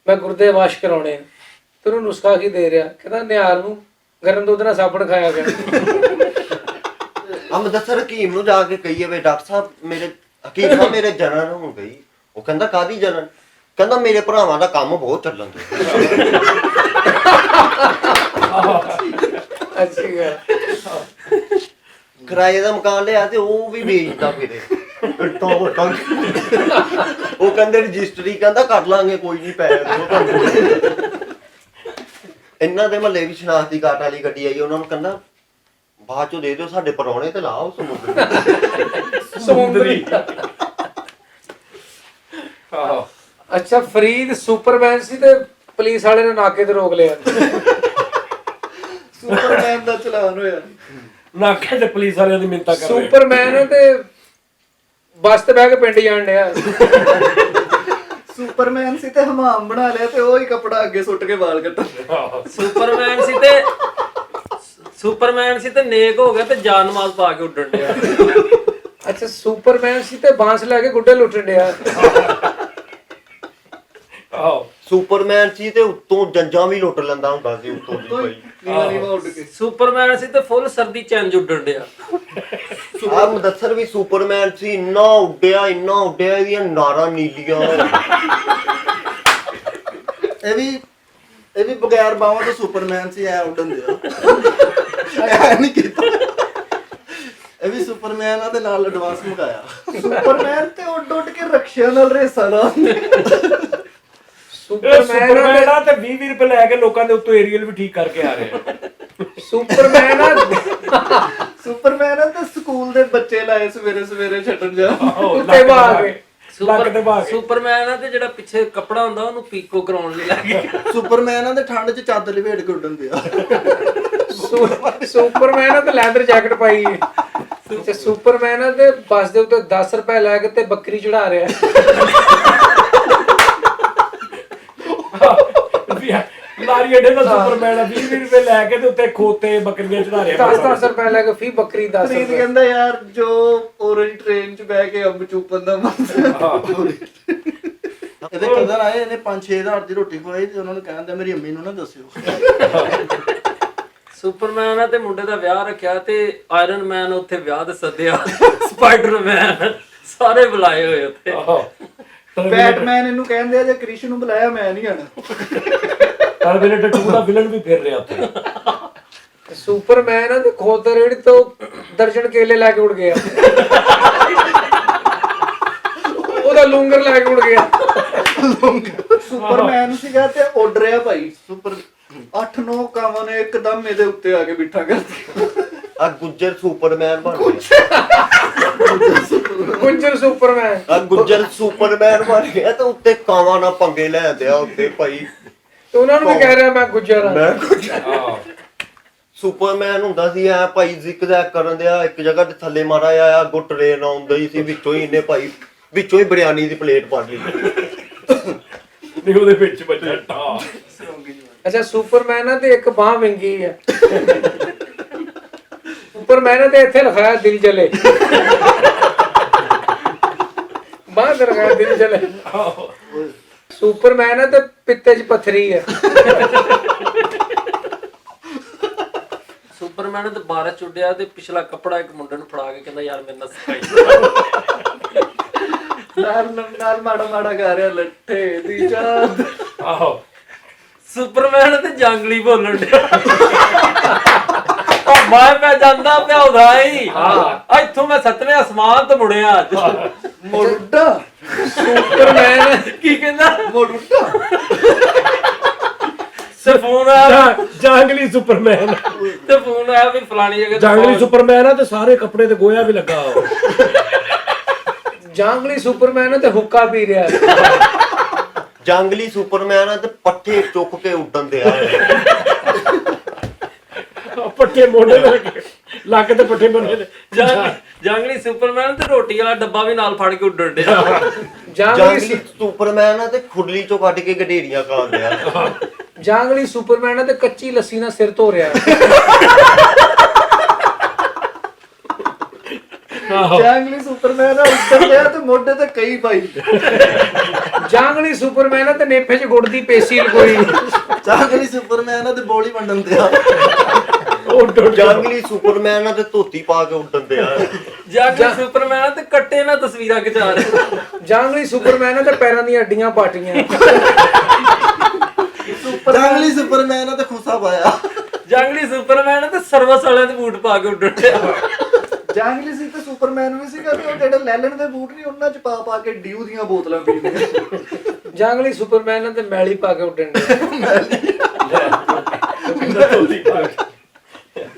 ਮੈਂ ਗੁਰਦੇ ਵਾਸ਼ ਕਰਾਉਣੇ ਆ। ਤੇ ਉਹਨੂੰ ਨੁਸਖਾ ਕੀ ਦੇ ਰਿਹਾ, ਕਹਿੰਦਾ ਨਿਹਾਲ ਨੂੰ ਗਰਮ ਦੁੱਧ ਨਾਲ ਸਾਬਣ ਖਾਇਆ ਗਿਆ। ਅੰਮ੍ਰਿਤਸਰ ਹਕੀਮ ਨੂੰ ਜਾ ਕੇ ਕਹੀਏ ਵੇ ਡਾਕਟਰ ਸਾਹਿਬ ਮੇਰੇ ਹਕੀਮ ਸਾਹਿਬ ਮੇਰੇ ਜਨਨ ਹੋ ਗਈ। ਉਹ ਕਹਿੰਦਾ ਕਾਦੀ ਜਨਨ? ਕਹਿੰਦਾ ਮੇਰੇ ਭਰਾਵਾਂ ਦਾ ਕੰਮ ਬਹੁਤ ਚੱਲਣ ਦੇ। ਅੱਛੀ ਗੱਲ। ਕਿਰਾਏ ਦਾ ਮਕਾਨ ਲਿਆ ਤੇ ਉਹ ਵੀ ਵੇਚਦਾ ਫਿਰੇ। ਇੱਟਾਂ ਵੱਟਾਂ। ਉਹ ਕਹਿੰਦੇ ਰਜਿਸਟਰੀ ਕਹਿੰਦਾ ਕਰ ਲਾਂਗੇ ਕੋਈ ਨਹੀਂ ਪੈਸੇ ਦਿਓ ਤੁਹਾਨੂੰ। ਇਹਨਾਂ ਦੇ ਮਹੱਲੇ ਵੀ ਸ਼ਨਾਖਤੀ ਕਾਰਡ ਵਾਲੀ ਗੱਡੀ ਆਈ, ਉਹਨਾਂ ਨੂੰ ਕਹਿੰਦਾ ਬਾਅਦ ਚੋਂ ਦੇ ਦਿਓ ਸਾਡੇ ਪਰੌਣੇ ਤੇ ਲਾਓ ਸਮੁੰਦਰੀ। ਆਹੋ ਅੱਛਾ ਫਰੀਦ ਸੁਪਰਮੈਨ ਸੀ ਤੇ ਪੁਲਿਸ ਵਾਲੇ ਨੇ ਨਾਕੇ ਤੇ ਰੋਕ ਲਿਆ। ਸੁਪਰਮੈਨ ਦਾ ਚਲਾਨ ਹੋਇਆ। ਨਾਕੇ ਤੇ ਪੁਲਿਸ ਵਾਲਿਆਂ ਦੀ ਮਿੰਤਾ ਕਰ ਰਹੇ। ਸੁਪਰਮੈਨ ਤੇ ਬੱਸ ਤੇ ਬਹਿ ਕੇ ਪਿੰਡ ਜਾਣ ਡਿਆ। ਸੁਪਰਮੈਨ ਸੀ ਤੇ ਹਮਾਮ ਬਣਾ ਲਿਆ ਤੇ ਉਹ ਹੀ ਕਪੜਾ ਅੱਗੇ ਸੁੱਟ ਕੇ ਵਾਲ ਕੱਟਣ। ਸੁਪਰਮੈਨ ਸੀ ਤੇ ਨੇਕ ਹੋ ਗਿਆ ਤੇ ਜਾਨ ਨਮਾਜ਼ ਪਾ ਕੇ ਉੱਡਣ ਡਿਆ। ਅੱਛਾ ਸੁਪਰਮੈਨ ਸੀ ਤੇ ਬਾਂਸ ਲੈ ਕੇ ਗੁੱਡੇ ਲੁੱਟਣ ਡਿਆ। ਆਹੋ ਸੁਪਰਮੈਨ ਸੀ ਤੇ ਉੱਤੋਂ ਜੰਜਾਂ ਵੀ ਲੁੱਟ ਲੈਂਦਾ ਹੁੰਦਾ ਸੀ ਉੱਤੋਂ ਦੀ ਭਾਈ। ਨੀਵਾ ਉੱਡ ਕੇ। ਸੁਪਰਮੈਨ ਸੀ ਤੇ ਫੁੱਲ ਸਰਦੀ ਚੈਨ ਉੱਡਣ ਡਿਆ। ਆਹ ਮੁਦੱਸਰ ਵੀ ਸੁਪਰਮੈਨ ਸੀ, ਇੰਨਾ ਉੱਡਿਆ ਇਹਦੀਆਂ ਨਾਰਾਂ ਨੀਲੀਆਂ। ਇਹ ਵੀ ਬਗੈਰ ਬਾਹਾਂ ਤੋਂ ਸੁਪਰਮੈਨ ਸੀ, ਐ ਉੱਡਣ ਦਿਆ। ਐ ਨਹੀਂ ਕੀਤਾ। ਇਹ ਵੀ ਸੁਪਰਮੈਨ ਆ ਤੇ ਨਾਲ ਐਡਵਾਂਸ ਮੰਗਾਇਆ। ਸੁਪਰਮੈਨ ਤੇ ਉੱਡ ਉੱਡ ਕੇ ਰਕਸ਼ਿਆਂ ਨਾਲ ਰੇਸਾਂ ਲਾਉਂਦੇ। ਸੁਪਰਮੈਨ ਆ ਤੇ 20 ਰੁਪਏ ਲੈ ਕੇ ਲੋਕਾਂ ਦੇ ਉੱਤੋਂ ਏਰੀਅਲ ਵੀ ਠੀਕ ਕਰਕੇ ਆ ਰਹੇ ਆ। ਸੁਪਰਮੈਨ ਆ ਸੁਪਰਮੈਨ ਆ ਤੇ ਸਕੂਲ ਦੇ ਬੱਚੇ ਲਾਏ ਸਵੇਰੇ ਸਵੇਰੇ ਛੱਡਣ ਜਾ। ਉੱਤੇ ਬਾਗ ਕੇ। ਸੁਪਰਮੈਨ ਆ ਤੇ ਜਿਹੜਾ ਪਿੱਛੇ ਕੱਪੜਾ ਹੁੰਦਾ ਉਹਨੂੰ ਪੀਕੋ ਕਰਾਉਣ ਲਈ ਲੱਗ ਗਿਆ। ਸੁਪਰਮੈਨ ਆ ਤੇ ਠੰਡ 'ਚ ਚਾਦਰ ਲਪੇਟ ਕੇ ਉੱਡਣ ਦਿਆ। ਸੁਪਰਮੈਨ ਆ ਤੇ ਲੈਦਰ ਜੈਕਟ ਪਾਈ ਹੈ। ਤੇ ਸੁਪਰਮੈਨ ਆ ਤੇ ਬੱਸ ਦੇ ਉੱਤੇ 10 ਰੁਪਏ ਲੈ ਕੇ ਤੇ ਬੱਕਰੀ ਚੜਾ ਰਿਹਾ। ਲਾਰੀ ਅੱਡੇ ਦਾ ਸੁਪਰਮੈਨ ਆ 20 ਰੁਪਏ ਲੈ ਕੇ ਤੇ ਉੱਤੇ ਖੋਤੇ ਬੱਕਰੀਆਂ ਚੜਾ ਰਿਹਾ। 10 ਰੁਪਏ ਲੈ ਕੇ ਫੀ ਬੱਕਰੀ 10 ਫਰੀਦ ਰੁਪਏ। ਕਹਿੰਦਾ ਯਾਰ ਜੋ ਔਰੇਂਜ ਟ੍ਰੇਨ 'ਚ ਬਹਿ ਕੇ ਅੰਬ ਚੂਪਣ ਦਾ ਮਨ। ਇਹਦੇ ਕਦਰ ਆਏ, ਇਹਨੇ 5-6 ਹਜ਼ਾਰ ਦੀ ਰੋਟੀ ਖਵਾਈ ਤੇ ਉਹਨਾਂ ਨੂੰ ਕਹਿੰਦਾ ਮੇਰੀ ਅੰਮੀ ਨੂੰ ਨਾ ਦੱਸਿਓ। ਸੁਪਰਮੈਨ ਆ ਤੇ ਮੁੰਡੇ ਦਾ ਵਿਆਹ ਰੱਖਿਆ ਤੇ ਆਇਰਨ ਮੈਨ ਉੱਥੇ ਵਿਆਹ ਦੇ ਸੱਦਿਆ। ਸਪਾਈਡਰਮੈਨ ਸਾਰੇ ਬੁਲਾਏ ਹੋਏ ਉੱਥੇ। ਬੈਟਮੈਨ ਇਹਨੂੰ ਕਹਿੰਦੇ ਆ ਜੇ ਕ੍ਰਿਸ਼ ਨੂੰ ਬੁਲਾਇਆ ਮੈਂ ਨਹੀਂ ਆਣਾ। ਟਰਮੀਨੇਟਰ 2 ਦਾ ਵਿਲਨ ਵੀ ਫਿਰ ਰਿਹਾ ਉੱਥੇ। ਸੁਪਰਮੈਨ ਆ ਤੇ ਖੋਦਰ ਰੇੜੀ ਤੋਂ ਦਰਜਨ ਕੇਲੇ ਲੈ ਕੇ ਉੱਡ ਗਿਆ। ਉਹਦਾ ਲੂੰਗਰ ਲੈ ਕੇ ਉੱਡ ਗਿਆ। ਸੁਪਰਮੈਨ ਸੀਗਾ ਤੇ ਉੱਡ ਰਿਹਾ ਭਾਈ। 8-9 ਕਾਵਾਂ ਨੇ ਇੱਕਦਮ ਇਹਦੇ ਉੱਤੇ ਆ ਕੇ ਬਿਠਾ ਕਰਤੀ। ਆ ਗੁੱਜਰ ਸੁਪਰਮੈਨ ਬਣ ਗਿਆ। ਗੁੱਜਰ ਸੁਪਰਮੈਨ। ਆ ਗੁੱਜਰ ਸੁਪਰਮੈਨ ਬਣ ਗਿਆ ਤੇ ਉੱਤੇ ਕਾਵਾਂ ਨਾਲ ਪੰਗੇ ਲੈਂਦੇ ਆ ਉੱਤੇ ਭਾਈ। ਤੇ ਉਹਨਾਂ ਨੂੰ ਵੀ ਕਹਿ ਰਿਹਾ ਮੈਂ ਗੁੱਜਰ ਆ। ਮੈਂ ਗੁੱਜਰ ਸੁਪਰਮੈਨ ਹੁੰਦਾ ਸੀ ਐ ਭਾਈ ਜ਼ਿਕਜ਼ੈਕ ਕਰਨ ਦਿਆ, ਇੱਕ ਜਗ੍ਹਾ ਤੇ ਥੱਲੇ ਮਾਰਾ ਆ ਅੱਗੋਂ ਟ੍ਰੇਨ ਆਉਂਦੀ ਸੀ, ਵਿੱਚੋਂ ਹੀ ਇਹਨੇ ਭਾਈ ਵਿੱਚੋਂ ਹੀ ਬਿਰਿਆਨੀ ਦੀ ਪਲੇਟ ਪਾ ਲਈ। ਨਹੀਂ ਉਹਦੇ ਵਿੱਚ ਬੱਚਾ ਟਾ। ਅੱਛਾ ਸੁਪਰਮੈਨ ਆ ਤੇ ਇੱਕ ਬਾਹ ਵਿੰਗੀ ਆ। ਸੁਪਰਮੈਨ ਆ ਤੇ ਇੱਥੇ ਲਿਖਾਇਆ ਦਿਲ ਜਲੇ। ਬਾਹ ਤੇ ਲਿਖਾਇਆ ਦਿਲ ਜਲੇ। ਸੁਪਰਮੈਨ ਆ ਤੇ ਪਿੱਤੇ 'ਚ ਪੱਥਰੀ ਆ। ਸੁਪਰਮੈਨ ਤੇ ਬਾਰਿਸ਼ ਉੱਡਿਆ ਤੇ ਪਿਛਲਾ ਕੱਪੜਾ ਇੱਕ ਮੁੰਡੇ ਨੂੰ ਫੜਾ ਕੇ ਕਹਿੰਦਾ ਯਾਰ ਮੇਰੇ ਨਾਲ ਸਫਾਈ। ਨਾਲ ਮਾੜਾ ਮਾੜਾ ਗਾ ਰਿਹਾ ਲੱਠੇ ਦੀ ਚਾਂਦ। ਆਹੋ ਸੁਪਰਮੈਨ ਤੇ ਜੰਗਲੀ ਬੋਲਣ ਡਿਆ। ਮੈਂ ਜਾਂਦਾ ਪਿਆਉਦਾ ਹੀ ਇੱਥੋਂ ਮੈਂ 7ਵੇਂ ਅਸਮਾਨ ਤੋਂ ਮੁੜਿਆ ਅੱਜ। ਮੋੜੂਟਾ ਸੁਪਰਮੈਨ ਕੀ ਕਹਿੰਦਾ? ਮੋੜੂਟਾ ਤੇ ਫੋਨ ਆਇਆ ਜੰਗਲੀ ਸੁਪਰਮੈਨ। ਤੇ ਫੋਨ ਆਇਆ ਵੀ ਫਲਾਣੀ ਜਗ੍ਹਾ ਤੇ ਜੰਗਲੀ ਸੁਪਰਮੈਨ ਆ ਤੇ ਸਾਰੇ ਕੱਪੜੇ ਤੇ ਗੋਇਆ ਵੀ ਲੱਗਾ। ਜੰਗਲੀ ਸੁਪਰਮੈਨ ਆ ਤੇ ਹੁੱਕਾ ਪੀ ਰਿਹਾ। ਜੰਗਲੀ ਸੁਪਰਮੈਨ ਆ ਤੇ ਪੱਠੇ ਚੁੱਕ ਕੇ ਉੱਡਣ ਦਿਆ। ਪੱਠੇ ਮੋਢੇ ਤੇ ਰੱਖੇ, ਲੱਕ ਤੇ ਪੱਠੇ ਬੰਨੇ ਨੇ। ਜੰਗਲੀ ਸੁਪਰਮੈਨ ਤੇ ਰੋਟੀ ਵਾਲਾ ਡੱਬਾ ਵੀ ਨਾਲ ਫੜ ਕੇ ਉੱਡਣ ਡਿਆ। ਜੰਗਲੀ ਸੁਪਰਮੈਨ ਆ ਤੇ ਖੁਰਲੀ ਚੋਂ ਕੱਢ ਕੇ ਗਡੇਰੀਆਂ ਖਾਣ ਡਿਆ। ਜਾਂਗਲੀ ਸੁਪਰਮੈਨ ਆ ਤੇ ਕੱਚੀ ਲੱਸੀ ਨਾਲ ਸਿਰ ਧੋ ਰਿਹਾ। ਜੰਗਲੀ ਸੁਪਰਮੈਨ ਆ ਉੱਤਰ ਗਿਆ ਤੇ ਮੋਢੇ ਤੇ ਕਈ ਪਾਈ। ਜਾਂਗਲੀ ਸੁਪਰਮੈਨ ਆ ਤੇ ਨੇਫੇ 'ਚ ਗੁੜ ਦੀ ਪੇਸੀ ਲਗੋਈ। ਚਾਂਗਲੀ ਸੁਪਰਮੈਨ ਆ ਤੇ ਬੋਲੀ ਵੰਡਣ ਤੇ ਆ। ਜੰਗਲੀ ਸੁਪਰਮੈਨ ਆ ਤੇ ਧੋਤੀ ਪਾ ਕੇ ਉੱਡਣ ਡਿਆ। ਜੰਗਲੀ ਸੁਪਰਮੈਨ ਤੇ ਕੱਟੇ ਨਾਲ ਤਸਵੀਰਾਂ ਖਿਚਾ ਰਿਹਾ। ਜਾਂਗਲੀ ਸੁਪਰਮੈਨ ਆ ਤੇ ਪੈਰਾਂ ਦੀਆਂ ਅੱਡੀਆਂ ਪਾਟੀਆਂ। ਚਾਂਗਲੀ ਸੁਪਰਮੈਨ ਆ ਤੇ ਖੁਸਾ ਪਾਇਆ। ਜੰਗਲੀ ਸੁਪਰਮੈਨ ਤੇ ਸਰਵਿਸ ਵਾਲਿਆਂ ਦੇ ਬੂਟ ਪਾ ਕੇ ਉੱਡਣ ਡਿਆ। ਜੰਗਲੀ ਸੀ ਤੇ ਸੁਪਰਮੈਨ ਵੀ ਸੀਗਾ ਤੇ ਉਹ ਜਿਹੜੇ ਲੈਲਨ ਦੇ ਬੂਟ ਨਹੀਂ ਉਹਨਾਂ ਚ ਪਾ ਪਾ ਕੇ ਡਿਊ ਦੀਆਂ ਬੋਤਲਾਂ ਪੀਂਦੇ। ਜਾਂਗਲੀ ਸੁਪਰਮੈਨ ਆ ਤੇ ਮੈਲੀ ਪਾ ਕੇ ਉੱਡਣ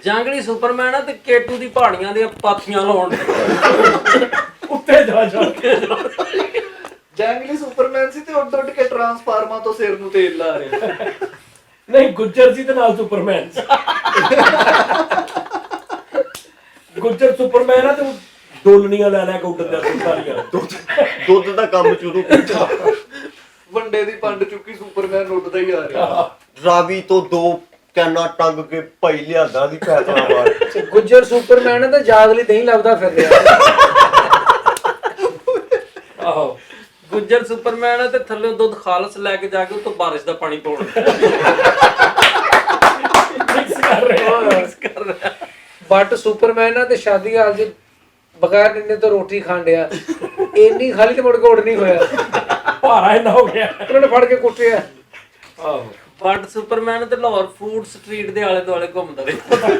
ਜੰਗਲੀ ਸੁਪਰਮੈਨ ਆ ਤੇ ਕੇਟੂ ਦੀ ਪਹਾੜੀਆਂ ਦੀਆਂ ਪਾਥੀਆਂ ਲਾਉਣ ਉੱਤੇ ਜਾ ਕੇ ਜੰਗਲੀ ਸੁਪਰਮੈਨ ਸੀ ਤੇ ਉੱਡ ਉੱਡ ਕੇ ਟਰਾਂਸਫਾਰਮਰ ਤੋਂ ਸਿਰ ਨੂੰ ਤੇਲ ਲਾ ਰਿਹਾ। ਨਹੀਂ ਗੁੱਜਰ ਸੀ ਤੇ ਨਾਲ ਸੁਪਰਮੈਨ ਸੀ। ਗੁੱਜਰ ਸੁਪਰਮੈਨ ਆ ਤੇ ਉਹ ਡੋਲਣੀਆਂ ਲੈ ਕੇ ਉੱਡਦਾ ਸੀ ਸਾਰੀਆਂ। ਦੁੱਧ ਦਾ ਕੰਮ ਸ਼ੁਰੂ ਕੀਤਾ। ਵੰਡੇ ਦੀ ਪੰਡ ਚੁੱਕੀ ਸੁਪਰਮੈਨ ਉੱਡਦਾ ਹੀ ਆ ਰਿਹਾ। ਰਾਵੀ ਤੋਂ 2 ਕੈਨਾ ਟੰਗ ਕੇ ਭਾਈ ਲਿਆਂਦਾ ਦੀ ਫੈਸਲਾਬਾਦ। ਤੇ ਗੁੱਜਰ ਸੁਪਰਮੈਨ ਆ ਤੇ ਜਾਗਲੀ ਨਹੀਂ ਲੱਭਦਾ ਫਿਰ ਰਿਹਾ। ਆਹੋ ਗੁੱਜਰ ਸੁਪਰਮੈਨ ਆ ਤੇ ਥੱਲੇ ਦੁੱਧ ਖਾਲਸ ਲੈ ਕੇ ਜਾ ਕੇ ਉੱਤੋਂ ਬਾਰਿਸ਼ ਦਾ ਪਾਣੀ ਪਾਉਣ ਮਿਕਸ ਕਰ ਰਿਹਾ। ਬੱਟ ਸੁਪਰਮੈਨ ਆ ਤੇ ਸ਼ਾਦੀ ਹਾਲ 'ਚ ਬਗੈਰ ਨਿੰਨੇ ਤੋਂ ਰੋਟੀ ਖਾਣ ਡਿਆ। ਇੰਨੀ ਖਾਲੀ ਤੇ ਮੁੜ ਕੇ ਉੱਡ ਨਹੀਂ ਹੋਇਆ। ਭਾਰਾ ਇੰਨਾ ਹੋ ਗਿਆ। ਉਹਨਾਂ ਨੇ ਫੜ ਕੇ ਕੁੱਟਿਆ। ਆਹੋ ਬੱਟ ਸੁਪਰਮੈਨ ਤੇ ਲਾਹੌਰ ਫੂਡ ਸਟਰੀਟ ਦੇ ਆਲੇ ਦੁਆਲੇ ਘੁੰਮਦਾ ਰਿਹਾ।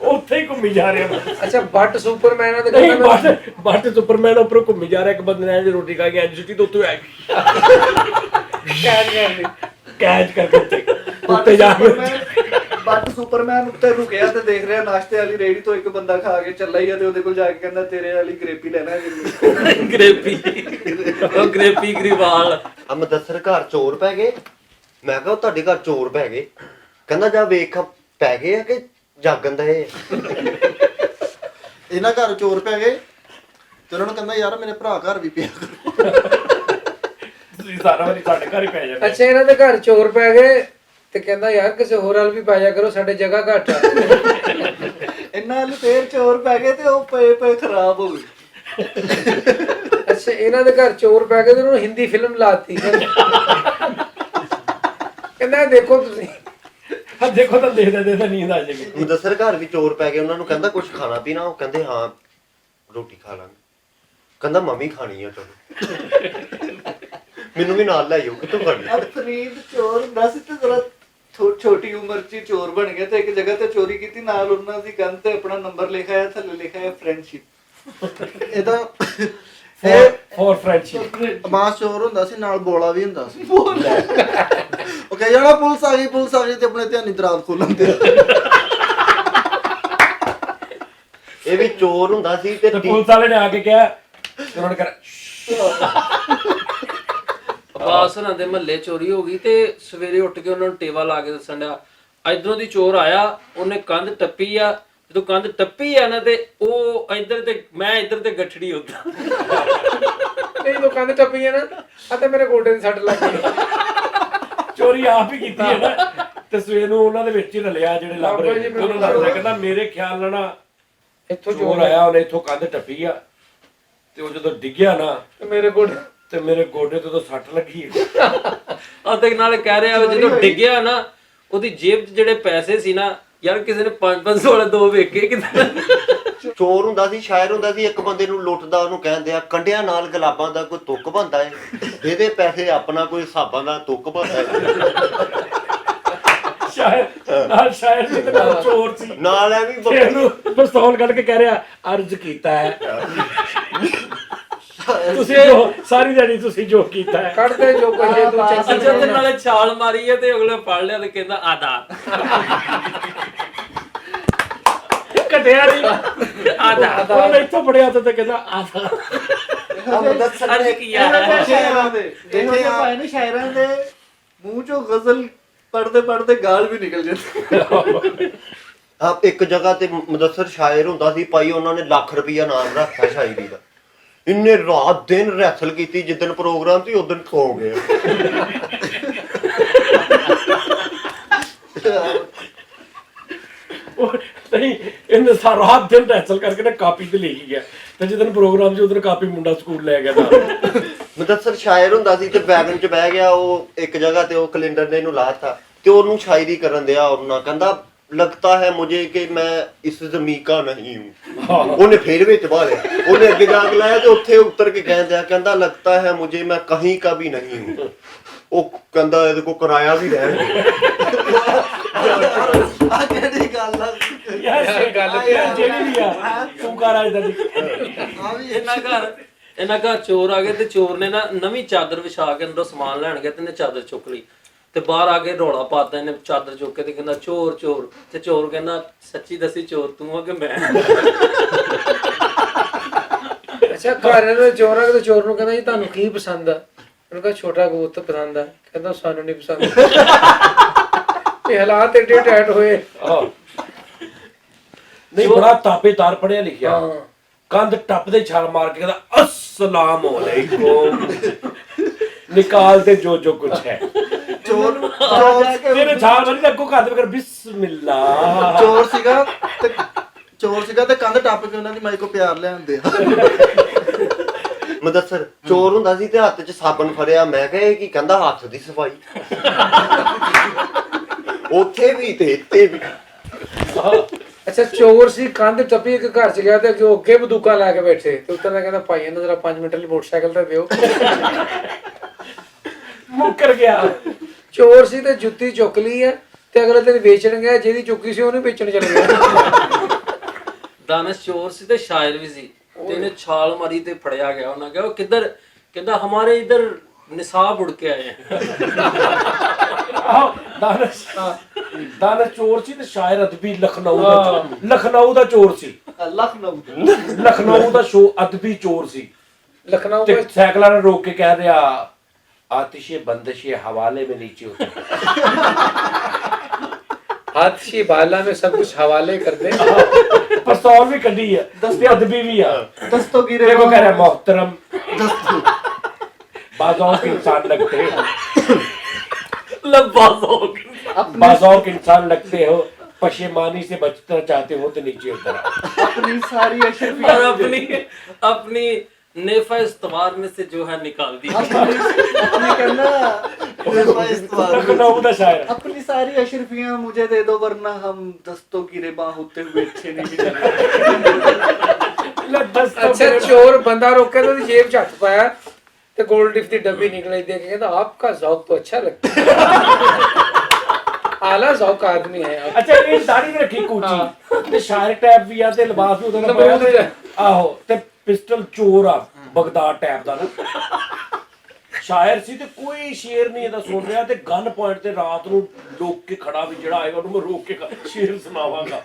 ਉੱਥੇ ਹੀ ਘੁੰਮੀ ਜਾ ਰਿਹਾ। ਅੱਛਾ ਬੱਟ ਸੁਪਰਮੈਨ ਆ ਤੇ ਨਹੀਂ ਕਹਿੰਦਾ ਮੈਂ ਬੱਟ ਸੁਪਰਮੈਨ ਉੱਪਰੋਂ ਘੁੰਮੀ ਜਾ ਰਿਹਾ। ਇੱਕ ਬੰਦੇ ਨੇ ਰੋਟੀ ਖਾ ਕੇ ਐਨਜੀਟੀ ਤੋਂ ਉੱਤੇ ਆ ਗਈ। ਕੈਦ ਕਰ ਲਈ। ਕੈਚ ਕਰਕੇ ਉੱਤੇ ਜਾ ਕੇ ਬੱਟ ਸੁਪਰਮੈਨ ਉੱਤੇ ਰੁਕਿਆ ਤੇ ਦੇਖ ਰਿਹਾ ਨਾਸ਼ਤੇ ਵਾਲੀ ਰੇੜੀ ਤੋਂ ਇੱਕ ਬੰਦਾ ਖਾ ਕੇ ਚੱਲਾ ਹੀ ਆ ਤੇ ਉਹਦੇ ਕੋਲ ਜਾ ਕੇ ਕਹਿੰਦਾ ਤੇਰੇ ਵਾਲੀ ਗ੍ਰੇਪੀ ਲੈਣਾ ਹੈ ਜਿੰਨੀ। ਗ੍ਰੇਪੀ ਉਹ ਗ੍ਰੇਪੀ ਗਰੀਵਾਲ। ਆ ਮਦੱਸਰ ਘਰ ਚੋਰ ਪੈ ਗਏ। ਮੈਂ ਕਿਹਾ ਉਹ ਤੁਹਾਡੇ ਘਰ ਚੋਰ ਪੈ ਗਏ। ਕਹਿੰਦਾ ਜਾ ਵੇਖ ਪੈ ਗਏ ਆ ਕਿ ਜਾਗਣ ਦੇ। ਇਹਨਾਂ ਘਰ ਚੋਰ ਪੈ ਗਏ ਤੇ ਉਹਨਾਂ ਨੂੰ ਕਹਿੰਦਾ ਯਾਰ ਮੇਰੇ ਭਰਾ ਘਰ ਵੀ ਪਿਆ ਕਰੋ। ਤੁਸੀਂ ਸਾਰਾ ਵਾਰੀ ਸਾਡੇ ਘਰ ਹੀ ਪੈ ਜਾਂਦੇ। ਅੱਛਾ ਇਹਨਾਂ ਦੇ ਘਰ ਚੋਰ ਪੈ ਗਏ ਤੇ ਕਹਿੰਦਾ ਯਾਰ ਕਿਸੇ ਹੋਰ ਵੱਲ ਵੀ ਪੈ ਜਾ ਕਰੋ ਸਾਡੇ ਜਗ੍ਹਾ ਘੱਟ ਆ। ਇਹਨਾਂ ਵਾਲੇ ਫੇਰ ਚੋਰ ਪੈ ਗਏ ਤੇ ਉਹ ਪਏ ਪਏ ਖਰਾਬ ਹੋ ਗਏ। ਅੱਛਾ ਇਹਨਾਂ ਦੇ ਘਰ ਚੋਰ ਪੈ ਗਏ ਤੇ ਉਹਨੂੰ ਹਿੰਦੀ ਫਿਲਮ ਲਾਤੀ। ਕਹਿੰਦਾ ਇਹ ਦੇਖੋ ਤੁਸੀਂ। ਹਾਂ ਦੇਖੋ ਤਾਂ ਦੇਖਦੇ ਨੀਂਦ ਆ ਜਾਏਗੀ। ਮਦੱਸਰ ਘਰ ਵੀ ਚੋਰ ਪੈ ਗਏ। ਉਹਨਾਂ ਨੂੰ ਕਹਿੰਦਾ ਕੁਝ ਖਾਣਾ ਪੀਣਾ। ਉਹ ਕਹਿੰਦੇ ਹਾਂ ਰੋਟੀ ਖਾ ਲਾਂਗੇ। ਕਹਿੰਦਾ ਮੰਮੀ ਖਾਣੀ ਆ ਚਲੋ ਮੈਨੂੰ ਵੀ ਨਾਲ ਲੈ ਜਾਓ। ਕਿੱਥੋਂ ਖਾਣੀ? ਅਬ ਫਰੀਦ ਚੋਰ ਹੁੰਦਾ ਸੀ ਤੇ ਜਰਾ ਛੋਟੀ ਉਮਰ 'ਚ ਹੀ ਚੋਰ ਬਣ ਗਿਆ ਤੇ ਇੱਕ ਜਗ੍ਹਾ ਤੇ ਚੋਰੀ ਕੀਤੀ। ਨਾਲ ਉਹਨਾਂ ਦੀ ਕੰਧ ਤੇ ਆਪਣਾ ਨੰਬਰ ਲਿਖਿਆ ਹੈ, ਥੱਲੇ ਲਿਖਿਆ ਹੈ ਫਰੈਂਡਸ਼ਿਪ। ਇਹਦਾ ਫੋਰ ਫਰੈਂਡਸ਼ਿਪ। ਅਮਾਸ ਚੋਰ ਹੁੰਦਾ ਸੀ ਨਾਲ ਬੋਲਾ ਵੀ ਹੁੰਦਾ ਸੀ। ਉਹ ਕਹੇ ਜਾਣਾ ਪੁਲਿਸ ਆ ਗਈ ਤੇ ਆਪਣੇ ਧਿਆਨੀ ਦਰਾਜ਼ ਖੋਲਣ ਤੇ। ਇਹ ਵੀ ਚੋਰ ਹੁੰਦਾ ਸੀ ਤੇ ਤੇ ਪੁਲਿਸ ਵਾਲੇ ਨੇ ਆ ਕੇ ਕਿਹਾ ਤੇ ਉਹਨਾਂ ਨੇ ਕਿਹਾ ਅਬਾਸ ਹੋਰਾਂ ਦੇ ਮਹੱਲੇ ਚੋਰੀ ਹੋ ਗਈ ਤੇ ਸਵੇਰੇ ਉੱਠ ਕੇ ਉਹਨਾਂ ਨੂੰ ਟੇਵਾ ਲਾ ਕੇ ਦੱਸਣ ਡਿਆ ਇਧਰੋਂ ਦੀ ਚੋਰ ਆਇਆ। ਉਹਨੇ ਕੰਧ ਟੱਪੀ ਆ। ਜਦੋਂ ਕੰਧ ਟੱਪੀ ਆ ਨਾ ਤੇ ਉਹ ਇੱਧਰ ਤੇ ਮੈਂ ਇੱਧਰ ਤੇ ਗੱਠੜੀ ਉੱਧਰ। ਨਹੀਂ ਲੋਕਾਂ ਦੇ ਟੱਪੀਆਂ ਨਾ ਆ ਤੇ ਮੇਰੇ ਗੋਡੇ ਦੀ ਸੱਟ ਲੱਗ ਗਈ। ਚੋਰੀ ਆਪ ਹੀ ਕੀਤੀ ਹੈ ਨਾ। ਤੇ ਸਵੇਰ ਨੂੰ ਉਹਨਾਂ ਦੇ ਵਿੱਚ ਹੀ ਰਲਿਆ ਜਿਹੜੇ ਲੱਭ ਰਹੇ ਨੇ। ਉਹਨੂੰ ਲੱਗਦਾ ਕਹਿੰਦਾ ਮੇਰੇ ਖਿਆਲ ਨਾਲ ਨਾ ਇੱਥੋਂ ਚੋਰ ਆਇਆ। ਉਹਨੇ ਇੱਥੋਂ ਕੰਧ ਟੱਪੀ ਆ ਤੇ ਉਹ ਜਦੋਂ ਡਿੱਗਿਆ ਨਾ ਮੇਰੇ ਗੋਡੇ ਤੇ ਮੇਰੇ ਗੋਡੇ ਤੇ ਤਾਂ ਸੱਟ ਲੱਗੀ ਹੈ। ਆ ਤੇ ਨਾਲੇ ਕਹਿ ਰਿਹਾ ਜਦੋਂ ਡਿੱਗਿਆ ਨਾ ਉਹਦੀ ਜੇਬ 'ਚ ਜਿਹੜੇ ਪੈਸੇ ਸੀ ਨਾ ਯਾਰ ਕਿਸੇ ਨੇ 500 ਵਾਲੇ ਦੋ ਵੇਖੇ ਕਿਤੇ। ਚੋਰ ਹੁੰਦਾ ਸੀ ਸ਼ਾਇਰ ਹੁੰਦਾ ਸੀ। ਇੱਕ ਬੰਦੇ ਨੂੰ ਲੁੱਟਦਾ ਉਹਨੂੰ ਕਹਿੰਦੇ ਆ ਕੰਡਿਆਂ ਨਾਲ ਗੁਲਾਬਾਂ ਦਾ ਕੋਈ ਤੁੱਕ ਬਣਦਾ ਹੈ। ਇਹਦੇ ਪੈਸੇ ਆਪਣਾ ਕੋਈ ਹਿਸਾਬਾਂ ਦਾ ਤੁੱਕ ਬਣਦਾ ਹੈ। ਸ਼ਾਇਰ ਸੀ ਤੇ ਨਾਲ ਚੋਰ ਸੀ। ਨਾਲ ਐ ਵੀ ਇਹਨੂੰ ਪਿਸਤੌਲ ਕੱਢ ਕੇ ਕਹਿ ਰਿਹਾ ਅਰਜ਼ ਕੀਤਾ ਹੈ ਤੁਸੀਂ ਜੋ ਸਾਰੀ ਦਿਹਾੜੀ ਤੁਸੀਂ ਜੋ ਕੀਤਾ ਹੈ। ਕੱਢਦੇ ਜੋ ਕੁਝ ਜੇ ਤੂੰ ਅੱਛਾ ਤੇ ਨਾਲੇ ਛਾਲ ਮਾਰੀ ਹੈ ਤੇ ਅਗਲੇ ਫੜ ਲਿਆ ਤੇ ਕਹਿੰਦਾ ਆਦਾ ਘਟਿਆ ਨਹੀਂ ਆਦਾ। ਉਹਨੇ ਇੱਥੋਂ ਫੜਿਆ ਤੇ ਕਹਿੰਦਾ ਆਦਾ। ਅਰਜ਼ ਕੀਆ ਹੈ। ਸ਼ਾਇਰਾਂ ਦੇ ਦੇਖੇ ਭਾਈ ਨੇ ਸ਼ਾਇਰਾਂ ਦੇ ਮੂੰਹ ਚੋਂ ਗਜ਼ਲ ਪੜਦੇ ਪੜਦੇ ਗਾਲ ਵੀ ਨਿਕਲ ਜਾਂਦੀ। ਆਪ ਇੱਕ ਜਗ੍ਹਾ ਤੇ ਮੁਦੱਸਰ ਸ਼ਾਇਰ ਹੁੰਦਾ ਸੀ ਭਾਈ, ਉਹਨਾਂ ਨੇ ਲੱਖ ਰੁਪਈਆ ਨਾਮ ਰੱਖਿਆ ਸ਼ਾਇਰੀ ਦਾ। ਇੰਨੇ ਰਾਤ ਦਿਨ ਰੈਸਲ ਕੀਤੀ, ਜਿੱਦਣ ਪ੍ਰੋਗਰਾਮ ਸੀ ਉਦੋਂ ਸੌ ਗਏ। ਉਹ ਨਹੀਂ, ਇਹਨੇ ਸਾਰਾ ਰਾਤ ਦਿਨ ਰੈਸਲ ਕਰਕੇ ਨਾ ਕਾਪੀ ਤੇ ਲੈ ਕੇ ਗਿਆ, ਤੇ ਜਦੋਂ ਪ੍ਰੋਗਰਾਮ ਸੀ ਉਦੋਂ ਕਾਪੀ ਮੁੰਡਾ ਸਕੂਲ ਲੈ ਗਿਆ ਤਾਂ ਮੁਦੱਸਰ ਸ਼ਾਇਰ ਹੁੰਦਾ ਸੀ ਤੇ ਵੈਗਨ 'ਚ ਬਹਿ ਗਿਆ ਉਹ ਇੱਕ ਜਗ੍ਹਾ ਤੇ, ਉਹ ਕੈਲੰਡਰ ਨੇ ਇਹਨੂੰ ਲਾਤਾ ਤੇ ਉਹਨੂੰ ਸ਼ਾਇਰੀ ਕਰਨ ਦਿਆ। ਉਹਨਾਂ ਕਹਿੰਦਾ ਲੱਗਦਾ ਹੈ ਮੁਝੇ ਕਿ ਮੈਂ ਇਸ ਜ਼ਮੀਨ ਕਾ ਨਹੀਂ ਹੂੰ। ਉਹਨੇ ਫੇਰ ਵਿੱਚ ਬਾਲਿਆ, ਉਹਨੇ ਅੱਗੇ ਜਾ ਕੇ ਲਾਇਆ ਤੇ ਉੱਥੇ ਉੱਤਰ ਕੇ ਕਹਿੰਦਾ ਲੱਗਦਾ ਹੈ ਮੁਝੇ ਮੈਂ ਕहीं का भी नहीं हूँ। ਉਹ ਕਹਿੰਦਾ ਇਹਦੇ ਕੋ ਕਿਰਾਇਆ ਵੀ ਰਹਿਣ ਆ ਕਿਹੜੀ ਗੱਲ ਆ? ਯਾਰ ਗੱਲ ਤੇ ਜਿਹੜੀ ਵੀ ਆ ਤੂੰ ਕਰ ਇਦਾਂ ਦੀ। ਆ ਵੀ ਇਹਨਾਂ ਘਰ ਚੋਰ ਆ ਗਏ ਤੇ ਚੋਰ ਨੇ ਨਾ ਨਵੀਂ ਚਾਦਰ ਵਿਛਾ ਕੇ ਅੰਦਰੋਂ ਸਮਾਨ ਲੈਣ ਗਿਆ ਤੇ ਇਹਨੇ ਚਾਦਰ ਚੁੱਕ ਲਈ ਤੇ ਬਾਹਰ ਆ ਕੇ ਰੌਲਾ ਪਾਤਾ ਇਹਨੇ ਚਾਦਰ ਚੁੱਕ ਕੇ ਤੇ ਕਹਿੰਦਾ ਚੋਰ ਚੋਰ। ਤੇ ਚੋਰ ਕਹਿੰਦਾ ਸੱਚੀ ਦੱਸੀ ਚੋਰ ਤੂੰ ਆ ਕਿ ਮੈਂ? ਅੱਛਾ ਘਰ ਦੇ ਚੋਰ ਆ ਤੇ ਚੋਰ ਨੂੰ ਕਹਿੰਦਾ ਜੀ ਤੁਹਾਨੂੰ ਕੀ ਪਸੰਦ ਆ? ਉਹਨੂੰ ਕਹਿੰਦਾ ਛੋਟਾ ਕਬੂਤਰ ਪਸੰਦ ਆ। ਕਹਿੰਦਾ ਸਾਨੂੰ ਨਹੀਂ ਪਸੰਦ। ਇਹ ਹਾਲਾਤ ਏਡੇ ਟੈਟ ਹੋਏ। ਨਹੀਂ ਬੜਾ ਤਾਪੇਦਾਰ ਪੜਿਆ ਲਿਖਿਆ, ਹਾਂ ਕੰਧ ਟੱਪਦੇ ਛਾਲ ਮਾਰ ਕੇ ਕਹਿੰਦਾ ਅਸਲਾਮ ਅਲੈਕੁਮ ਨਿਕਾਲ ਦੇ ਜੋ ਕੁਛ ਹੈ। ਚੋਰ ਤੇਰੇ ਛਾਲ ਮਾਰੀ ਤਾਂ ਅੱਗੋਂ ਕਰਦੇ ਕਰ ਬਿਸਮਿਲ੍ਲਾ। ਚੋਰ ਸੀਗਾ ਤੇ ਕੰਧ ਟੱਪ ਕੇ ਉਹਨਾਂ ਦੀ ਮਾਈ ਕੋ ਪਿਆਰ ਲਿਆਂਦੇ ਆ। ਮੁਦੱਸਰ ਚੋਰ ਹੁੰਦਾ ਸੀ ਤੇ ਹੱਥ 'ਚ ਸਾਬਣ ਫੜਿਆ। ਮੈਂ ਕਿਹਾ ਇਹ ਕੀ? ਕਹਿੰਦਾ ਹੱਥ ਦੀ ਸਫਾਈ। ਉੱਥੇ ਵੀ ਤੇ ਇੱਥੇ ਵੀ। ਅੱਛਾ ਚੋਰ ਸੀ, ਕੰਧ ਟੱਪੀ ਇੱਕ ਘਰ ਚ ਗਿਆ ਤੇ ਜੋ ਅੱਗੇ ਬੰਦੂਕਾਂ ਲੈ ਕੇ ਬੈਠੇ ਤੇ ਉੱਤਰ ਦਾ ਕਹਿੰਦਾ ਭਾਈ ਇਹਨੂੰ ਜਰਾ 5 ਮਿੰਟ ਲਈ ਮੋਟਰਸਾਈਕਲ ਤੇ ਦਿਓ। ਮੁੱਕਰ ਗਿਆ। ਚੋਰ ਸੀ ਤੇ ਜੁੱਤੀ ਚੁੱਕ ਲਈ ਹੈ ਤੇ ਅਗਲੇ ਦਿਨ ਵੇਚਣ ਗਿਆ, ਜਿਹਦੀ ਚੁੱਕੀ ਸੀ ਉਹਨੂੰ ਵੇਚਣ ਚਲੇ ਗਿਆ। ਦਾਨਿਸ਼ ਚੋਰ ਸੀ ਤੇ ਸ਼ਾਇਰ ਵੀ ਸੀ ਤੇ ਇਹਨੇ ਛਾਲ ਮਾਰੀ ਤੇ ਫੜਿਆ ਗਿਆ। ਉਹਨਾਂ ਕਿਹਾ ਉਹ ਕਿੱਧਰ? ਕਹਿੰਦਾ ਹਮਾਰੇ ਇਧਰ ਨਿਸਾਬ ਉੜ ਕੇ ਆਏ ਆਹ ਦਾਨਿਸ਼ ਚੋਰ ਸੀ ਤੇ ਸ਼ਾਇਰ ਅਦਬੀ ਲਖਨਊ ਦਾ ਚੋਰ ਸੀ। ਲਖਨਊ ਦਾ ਅਦਬੀ ਚੋਰ ਸੀ। ਲਖਨਊ ਤੇ ਸਾਈਕਲਾਂ ਨੂੰ ਰੋਕ ਕੇ ਕਹਿ ਰਿਹਾ ਆਤਿਸ਼ੇ ਬੰਦਸ਼ੇ ਹਵਾਲੇ में नीचे होते हाथशी बाला में सब कुछ हवाले कर दे। पिस्तौल भी कड़ी है, दस्ते अदबी भी है। दस्तगीरे देखो कह रहा है मोहतरम बाज़ौं के इंसान लगते बाज़ौं के इंसान लगते हो, पशेमानी से बचना चाहते हो तो नीचे उतर आओ। अपनी सारी अशरफियां और अपनी नेफा इस्तवार में से जो है निकाल दी। अपनी करना लखनऊ दा शायर। अपनी सारी अशरफियां मुझे दे दो वरना हम दस्तों की रेबा होते हुए अच्छे नहीं मिलेंगे। अच्छा चोर बंदा रोके तो जेब च हथ पाया ਤੇ ਗੋਲਡ ਡਿਫ ਦੀ ਡੱਬੀ ਨਿਕਲੀ ਦੇ ਕੇ ਕਹਿੰਦਾ आपका ज़ौक़ तो अच्छा लगता है, आला ज़ौक़ आदमी है आप। अच्छा ਇਹ ਦਾੜੀ ਵੀ ਰੱਖੀ ਕੂਚੀ ਤੇ ਸ਼ਾਇਰ ਟੈਪ ਵੀ ਆ ਤੇ ਲਿਬਾਸ ਵੀ ਉਹਦੇ ਨਾਲ ਪਾਇਆ ਤੇ ਆਹੋ ਤੇ ਪਿਸਟਲ ਚੋਰ ਆ ਬਗਦਾਦ ਟੈਪ ਦਾ ਨਾ ਸ਼ਾਇਰ ਸੀ ਤੇ ਕੋਈ ਸ਼ੇਰ ਨਹੀਂ ਇਹਦਾ ਸੁਣ ਰਿਹਾ ਤੇ ਗਨ ਪੁਆਇੰਟ ਤੇ ਰਾਤ ਨੂੰ ਲੋਕ ਕੇ ਖੜਾ ਵੀ ਜਿਹੜਾ ਆਏਗਾ ਉਹਨੂੰ ਮੈਂ ਰੋਕ ਕੇ ਸ਼ੇਰ ਸੁਣਾਵਾਂਗਾ।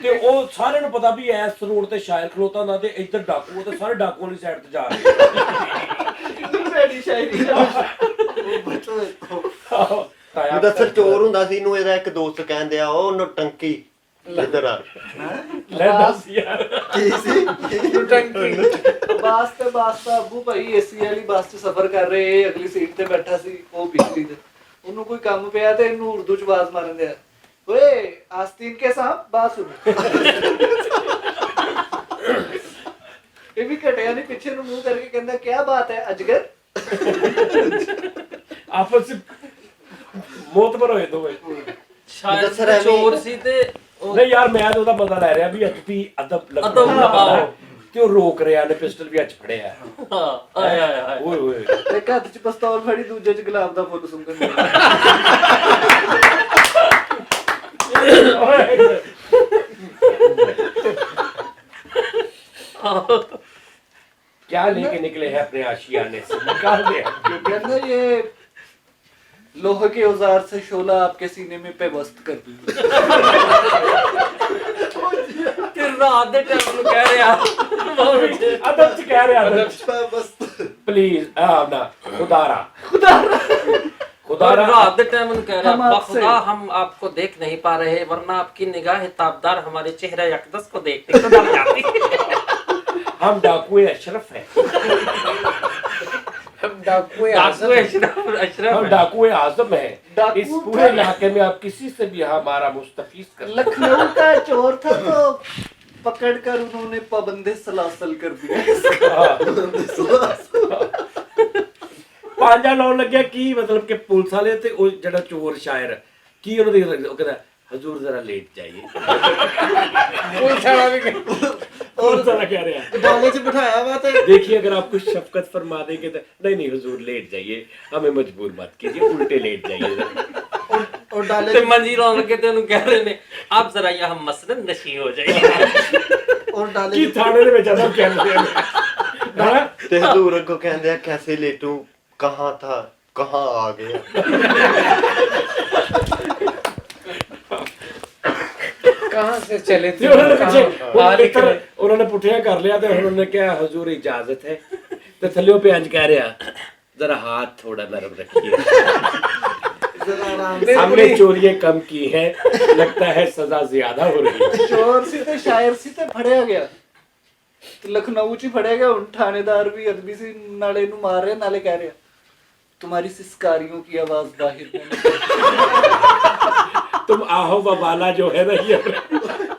ਤੇ ਉਹ ਸਾਰਿਆਂ ਨੂੰ ਪਤਾ ਵੀ ਐਸ ਰੋਡ ਤੇ ਸ਼ਾਇਰ ਖਲੋਤਾ ਹੁੰਦਾ ਤੇ ਇੱਧਰ ਡਾਕੂ ਉਹ ਤੇ ਸਾਰੇ ਡਾਕੂ ਵਾਲੀ ਸਾਈਡ ਤੇ ਜਾ ਰਹੇ। ਮੁਦੱਸਰ ਚੋਰ ਹੁੰਦਾ ਸੀ, ਇਹਨੂੰ ਇਹਦਾ ਇੱਕ ਦੋਸਤ ਕਹਿੰਦੇ ਆ ਉਹ ਨੌਟੰਕੀ ਇੱਧਰ ਆ ਲੈ ਦੱਸ ਯਾਰ ਕੀ ਸੀ? ਬਾਸ ਤੇ ਅੱਬੂ ਭਾਈ ਏਸੀ ਵਾਲੀ ਬੱਸ 'ਚ ਸਫ਼ਰ ਕਰ ਰਹੇ, ਇਹ ਅਗਲੀ ਸੀਟ ਤੇ ਬੈਠਾ ਸੀ, ਉਹ ਪਿਛਲੀ ਤੇ ਉਹਨੂੰ ਕੋਈ ਕੰਮ ਪਿਆ ਤੇ ਇਹਨੂੰ ਉਰਦੂ 'ਚ ਆਵਾਜ਼ ਮਾਰਨ ਦਿਆ, ਓਏ ਆਸਤੀਨ ਕੇ ਸਾਹਬ ਬਾਤ ਸੁਣ। ਇਹ ਵੀ ਘਟਿਆ ਨਹੀਂ, ਪਿੱਛੇ ਨੂੰ ਮੂੰਹ ਕਰਕੇ ਕਹਿੰਦਾ ਕਿਆ ਬਾਤ ਹੈ ਅਜਗਰ। ਆਪਸ ਵਿੱਚ ਮੋਤਬਰ ਹੋਏ ਦੋਵੇਂ। ਸ਼ਾਇਰ ਚੋਰ ਸੀ ਤੇ ਨਹੀਂ ਯਾਰ ਮੈਂ ਤਾਂ ਉਹਦਾ ਪਤਾ ਲੈ ਰਿਹਾ ਵੀ ਐਚਪੀ ਅਦਬ ਲਗਾਓ ਤੇ ਉਹ ਰੋਕ ਰਿਹਾ ਨੇ, ਪਿਸਟਲ ਵੀ ਅੱਜ ਫੜਿਆ। ਹਾਂ ਆਏ ਓਏ ਓਏ ਇੱਕ ਹੱਥ 'ਚ ਪਿਸਤੌਲ ਫੜੀ, ਦੂਜੇ 'ਚ ਗੁਲਾਬ ਦਾ ਫੁੱਲ ਸੁੰਘਣ। क्या लेके निकले हैं अपने आशियाने से? निकाल दे। कहना ये लोहे के औजार से शोला आपके सीने में पेवस्त कर दूंगा। ਤੇ ਰਾਤ ਦੇ ਟਾਈਮ ਨੂੰ ਕਹਿ ਰਿਹਾ अदब से कह रहे हैं बस प्लीज ना खुदारा और रात के टाइम उन्हें कह रहा हम आपसे- बखुदा हम आपको देख नहीं पा रहे वरना आपकी निगाह ताबदार हमारे चेहरे अकदस को देखते तो डर जाती। हम डाकुए अशरफ हैं, हम डाकुए डाकू आजम हैं। अशरफ हम है। डाकुए आजम हैं। डाकू इस पूरे इलाके में आप किसी से भी हमारा मुस्तफीज कर सकते लखनऊ का चोर था तो पकड़कर उन्होंने पाबंदे सलासल कर दिया। ਪੰਜਾ ਲਾਉਣ ਲੱਗਿਆ ਕੀ ਮਤਲਬ ਕਿ ਪੁਲਿਸ ਵਾਲੇ ਤੇ ਉਹ ਜਿਹੜਾ ਚੋਰ ਸ਼ਾਇਰ ਕੀ ਉਹਨਾਂ ਦੀ ਉਹ ਕਹਿੰਦਾ ਹਜ਼ੂਰ ਜ਼ਰਾ ਲੇਟ ਜਾਈਏ पुलिस वाला भी कहे, और सारा कह रहे हैं डाले च बिठाया हुआ थे देखिए अगर आपको शफकत फरमा देंगे तो नहीं हुजूर लेट जाइए, हमें मजबूर मत कीजिए, उल्टे लेट जाइए। और डाले ਤੇ ਮੰਜੀ ਲਾਉਣ ਲੱਗੇ ਤੇ ਉਹਨੂੰ ਕਹਿ ਰਹੇ ਨੇ ਆਪ ਜ਼ਰਾ ਯਹਾਂ ਮਸਲਨ ਨਸ਼ੀ ਹੋ ਜਾਈਏ। और डाले ਕੀ ਥਾਣੇ ਦੇ ਵਿੱਚ ਆਦਾ ਕਹਿੰਦੇ ਆ ਨਾ ਤੇ ਹਜ਼ੂਰ ਅੱਗੋਂ ਕਹਿੰਦੇ ਆ ਕੈਸੇ ਲੇਟੂ ਕਹਾਂ ਥਾ ਕਹਾਂ ਆ ਗਿਆ। कहाँ से चले ਤੇ थे ਉਹਨਾਂ ਨੇ कहाँ ਪਿੱਛੇ बाहर निकले। ਉਹਨਾਂ ਨੇ ਪੁੱਠਿਆ ਕਰ ਲਿਆ ਤੇ ਹੁਣ ਉਹਨੇ ਕਿਹਾ ਹਜ਼ੂਰ ਇਜਾਜ਼ਤ ਹੈ ਤੇ ਥੱਲੇ ਪਿਆਜ ਕਹਿ ਰਿਹਾ जरा हाथ थोड़ा नरम रखिए, जरा आराम नहीं, हमने पूरी- चोरियां कम की है, लगता है सजा ज्यादा हो रही है। ਚੋਰ ਸੀ ਤੇ ਸ਼ਾਇਰ ਸੀ ਤੇ ਫੜਿਆ ਗਿਆ ਤੇ ਲਖਨਊ ਚ ਹੀ ਫੜਿਆ ਗਿਆ। ਹੁਣ ਥਾਣੇਦਾਰ ਵੀ ਅਦਬੀ ਸੀ, ਨਾਲੇ ਇਹਨੂੰ ਮਾਰ ਰਿਹਾ ਨਾਲੇ ਕਹਿ ਰਿਹਾ तुम्हारी सिस्कारियों की आवाज बाहर नहीं। तुम आहो वबाला जो है ना ये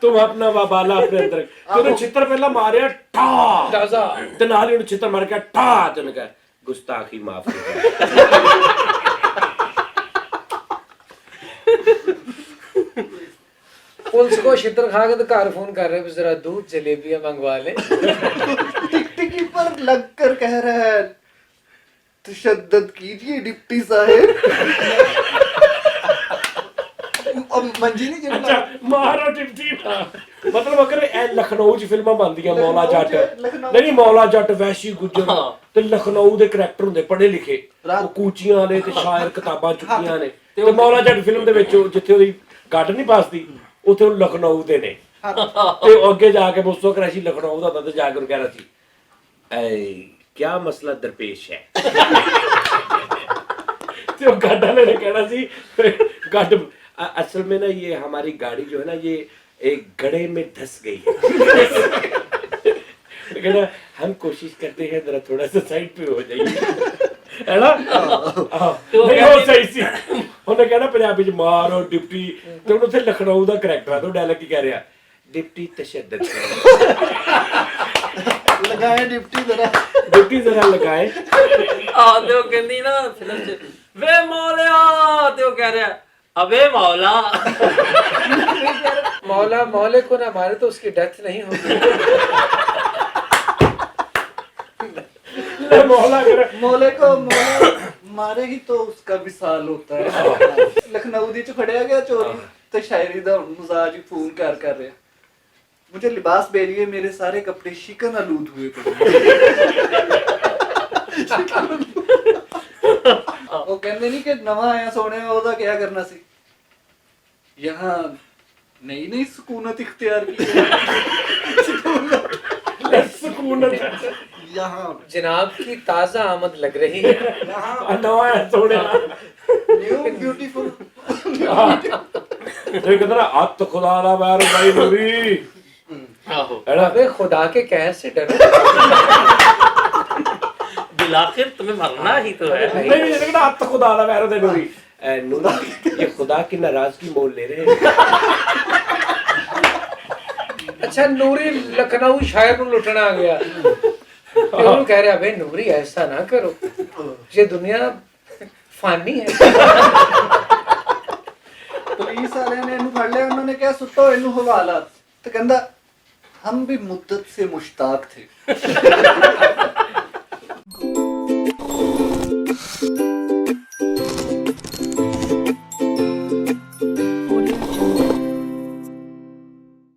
तुम अपना वबाला अपने अंदर तूने छितर पहला मारिया ठा ताजा ते नाल ही ਉਹਨੂੰ छितर मार के ठा ते ਉਹਨੇ ਕਿਹਾ गुस्ताखी माफ कर। पुलिस को छितर खा के तो घर फोन कर रहे हैं जरा दूध जलेबियां मंगवा ले। टिकटिकी पर लगकर कह रहा है तशद्दुद कीजिए डिप्टी साहब। अब मंजी नहीं अच्छा जितना मारो टिप्टी ना मतलब अगर ਇਹ ਲਖਨਊ ਚ ਫਿਲਮਾਂ ਬਣਦੀਆਂ ਮੌਲਾ ਲਖਨਊ ਜੱਟ ਚ- ਲਖਨਊ ਨਹੀਂ ਮੌਲਾ ਜੱਟ ਵੈਸ਼ੀ ਗੁੱਜਰ ਹਾਂ। ਤੇ ਲਖਨਊ ਦੇ ਕਰੈਕਟਰ ਹੁੰਦੇ ਪੜ੍ਹੇ ਲਿਖੇ ਰਾਤ- ਉਹ ਕੂਚੀਆਂ ਵਾਲੇ ਤੇ ਸ਼ਾਇਰ ਕਿਤਾਬਾਂ ਚੁੱਕੀਆਂ ਨੇ ਤੇ ਮੌਲਾ ਜੱਟ ਫਿਲਮ ਦੇ ਵਿੱਚ ਉਹ ਜਿੱਥੇ ਉਹਦੀ ਗੱਡ ਨਹੀਂ ਪਾਸਦੀ ਉੱਥੇ ਉਹ ਲਖਨਊ ਦੇ ਨੇ ਤੇ ਉਹ ਅੱਗੇ ਜਾ ਕੇ ਮੁਸਤਫਾ ਕੁਰੈਸ਼ੀ ਲਖਨਊ ਦਾ ਹੁੰਦਾ ਤੇ ਜਾ ਕੇ ਉਹਨੂੰ ਕਹਿ ਰਿਹਾ ਸੀ ਐ ਕੀ ਮਸਲਾ ਦਰਪੇਸ਼ ਹੈ ਤੇ ਉਹ ਗੱਡ ਵਾਲੇ ਨੇ ਕਹਿਣਾ ਸੀ ਗੱਡ असल में ना ये हमारी गाड़ी जो है ना ये एक गड्ढे में धंस गई है। कहना हम कोशिश करते हैं जरा थोड़ा सा साइड पे हो जाइए है ना नहीं हो सही सी ਉਹਨੇ ਕਹਿਣਾ ਪੰਜਾਬੀ ਚ ਮਾਰੋ ਡਿਪਟੀ ਤੇ ਉਹਨੂੰ ਉੱਥੇ ਲਖਨਊ ਦਾ ਕਰੈਕਟਰ ਆ ਤੇ ਡਾਇਲੌਗ ਕੀ ਕਹਿ ਰਿਹਾ ਡਿਪਟੀ ਤਸ਼ੱਦਦ लगाए डिप्टी जरा ਡਿਪਟੀ ਜ਼ਰਾ ਲਗਾਏ ਆ ਤੇ ਉਹ ਕਹਿੰਦੀ ਨਾ ਫਿਲਮ ਚ ਵੇ ਮੌਲਿਆ ਤੇ ਉਹ ਕਹਿ ਰਿਹਾ अबे मौला। मौला मौले को ना मारे तो उसकी डेथ नहीं होगी। ਮੌਲਾ ਕਰ मौले को मौला मारे ही तो उसका विसाल होता है। लखनऊ दी च फड़िया गया चोरी ते शायरी दा मजाज ही फोन कर रहा मुझे लिबास भेजिए मेरे सारे कपड़े शिकन आलूद हुए ਉਹ ਕਹਿੰਦੇ ਨਹੀਂ ਕਿ ਨਵਾਂ ਆਇਆ ਸੋਹਣਿਆ ਉਹਦਾ ਕਿਆ ਕਰਨਾ ਸੀ ਯਹਾਂ ਨਈ ਨਈ ਸਕੂਨਤ ਇਖਤਿਆਰ ਕੀ ਸਕੂਨ यहाँ जनाब की ताजा आमद लग रही है। ਨਵਾਂ ਸੋਹਣਿਆ ਨਿਊ ਬਿਊਟੀਫੁਲ ਇਹ ਕਹਿੰਦਾ ਨਾ ਹੱਥ ਖੁਦਾ ਦਾ ਵੈਰ ਬਾਈ ਨੂਰੀ ਆਹੋ ਹੈਨਾ अबे खुदा के कहर से डरो। बिलाखिर तुम्हें मरना ही तो है। नहीं ये कहना हत्थ खुदा दा वैर ते नूरी ए नूरी ये खुदा की नाराजगी मोल ले रहे हैं। अच्छा नूरी लखनऊ शायर को लुटना आ गया ਤੇ ਉਹਨੂੰ ਕਹਿ ਰਿਹਾ ਬੇ ਨੂਰੀ ਐਸਾ ਨਾ ਕਰੋ ਇਹ ਦੁਨੀਆ ਫਾਨੀ ਹੈ। ਪੁਲਿਸ ਵਾਲਿਆਂ ਨੇ ਇਹਨੂੰ ਫੜ ਲਿਆ ਉਹਨਾਂ ਨੇ ਕਿਹਾ ਸੁੱਟੋ ਇਹਨੂੰ ਹਵਾਲਾ ਤੇ ਕਹਿੰਦਾ ਹਮ ਵੀ ਮੁੱਦਤ ਸੇ ਮੁਸ਼ਤਾਕ ਥੇ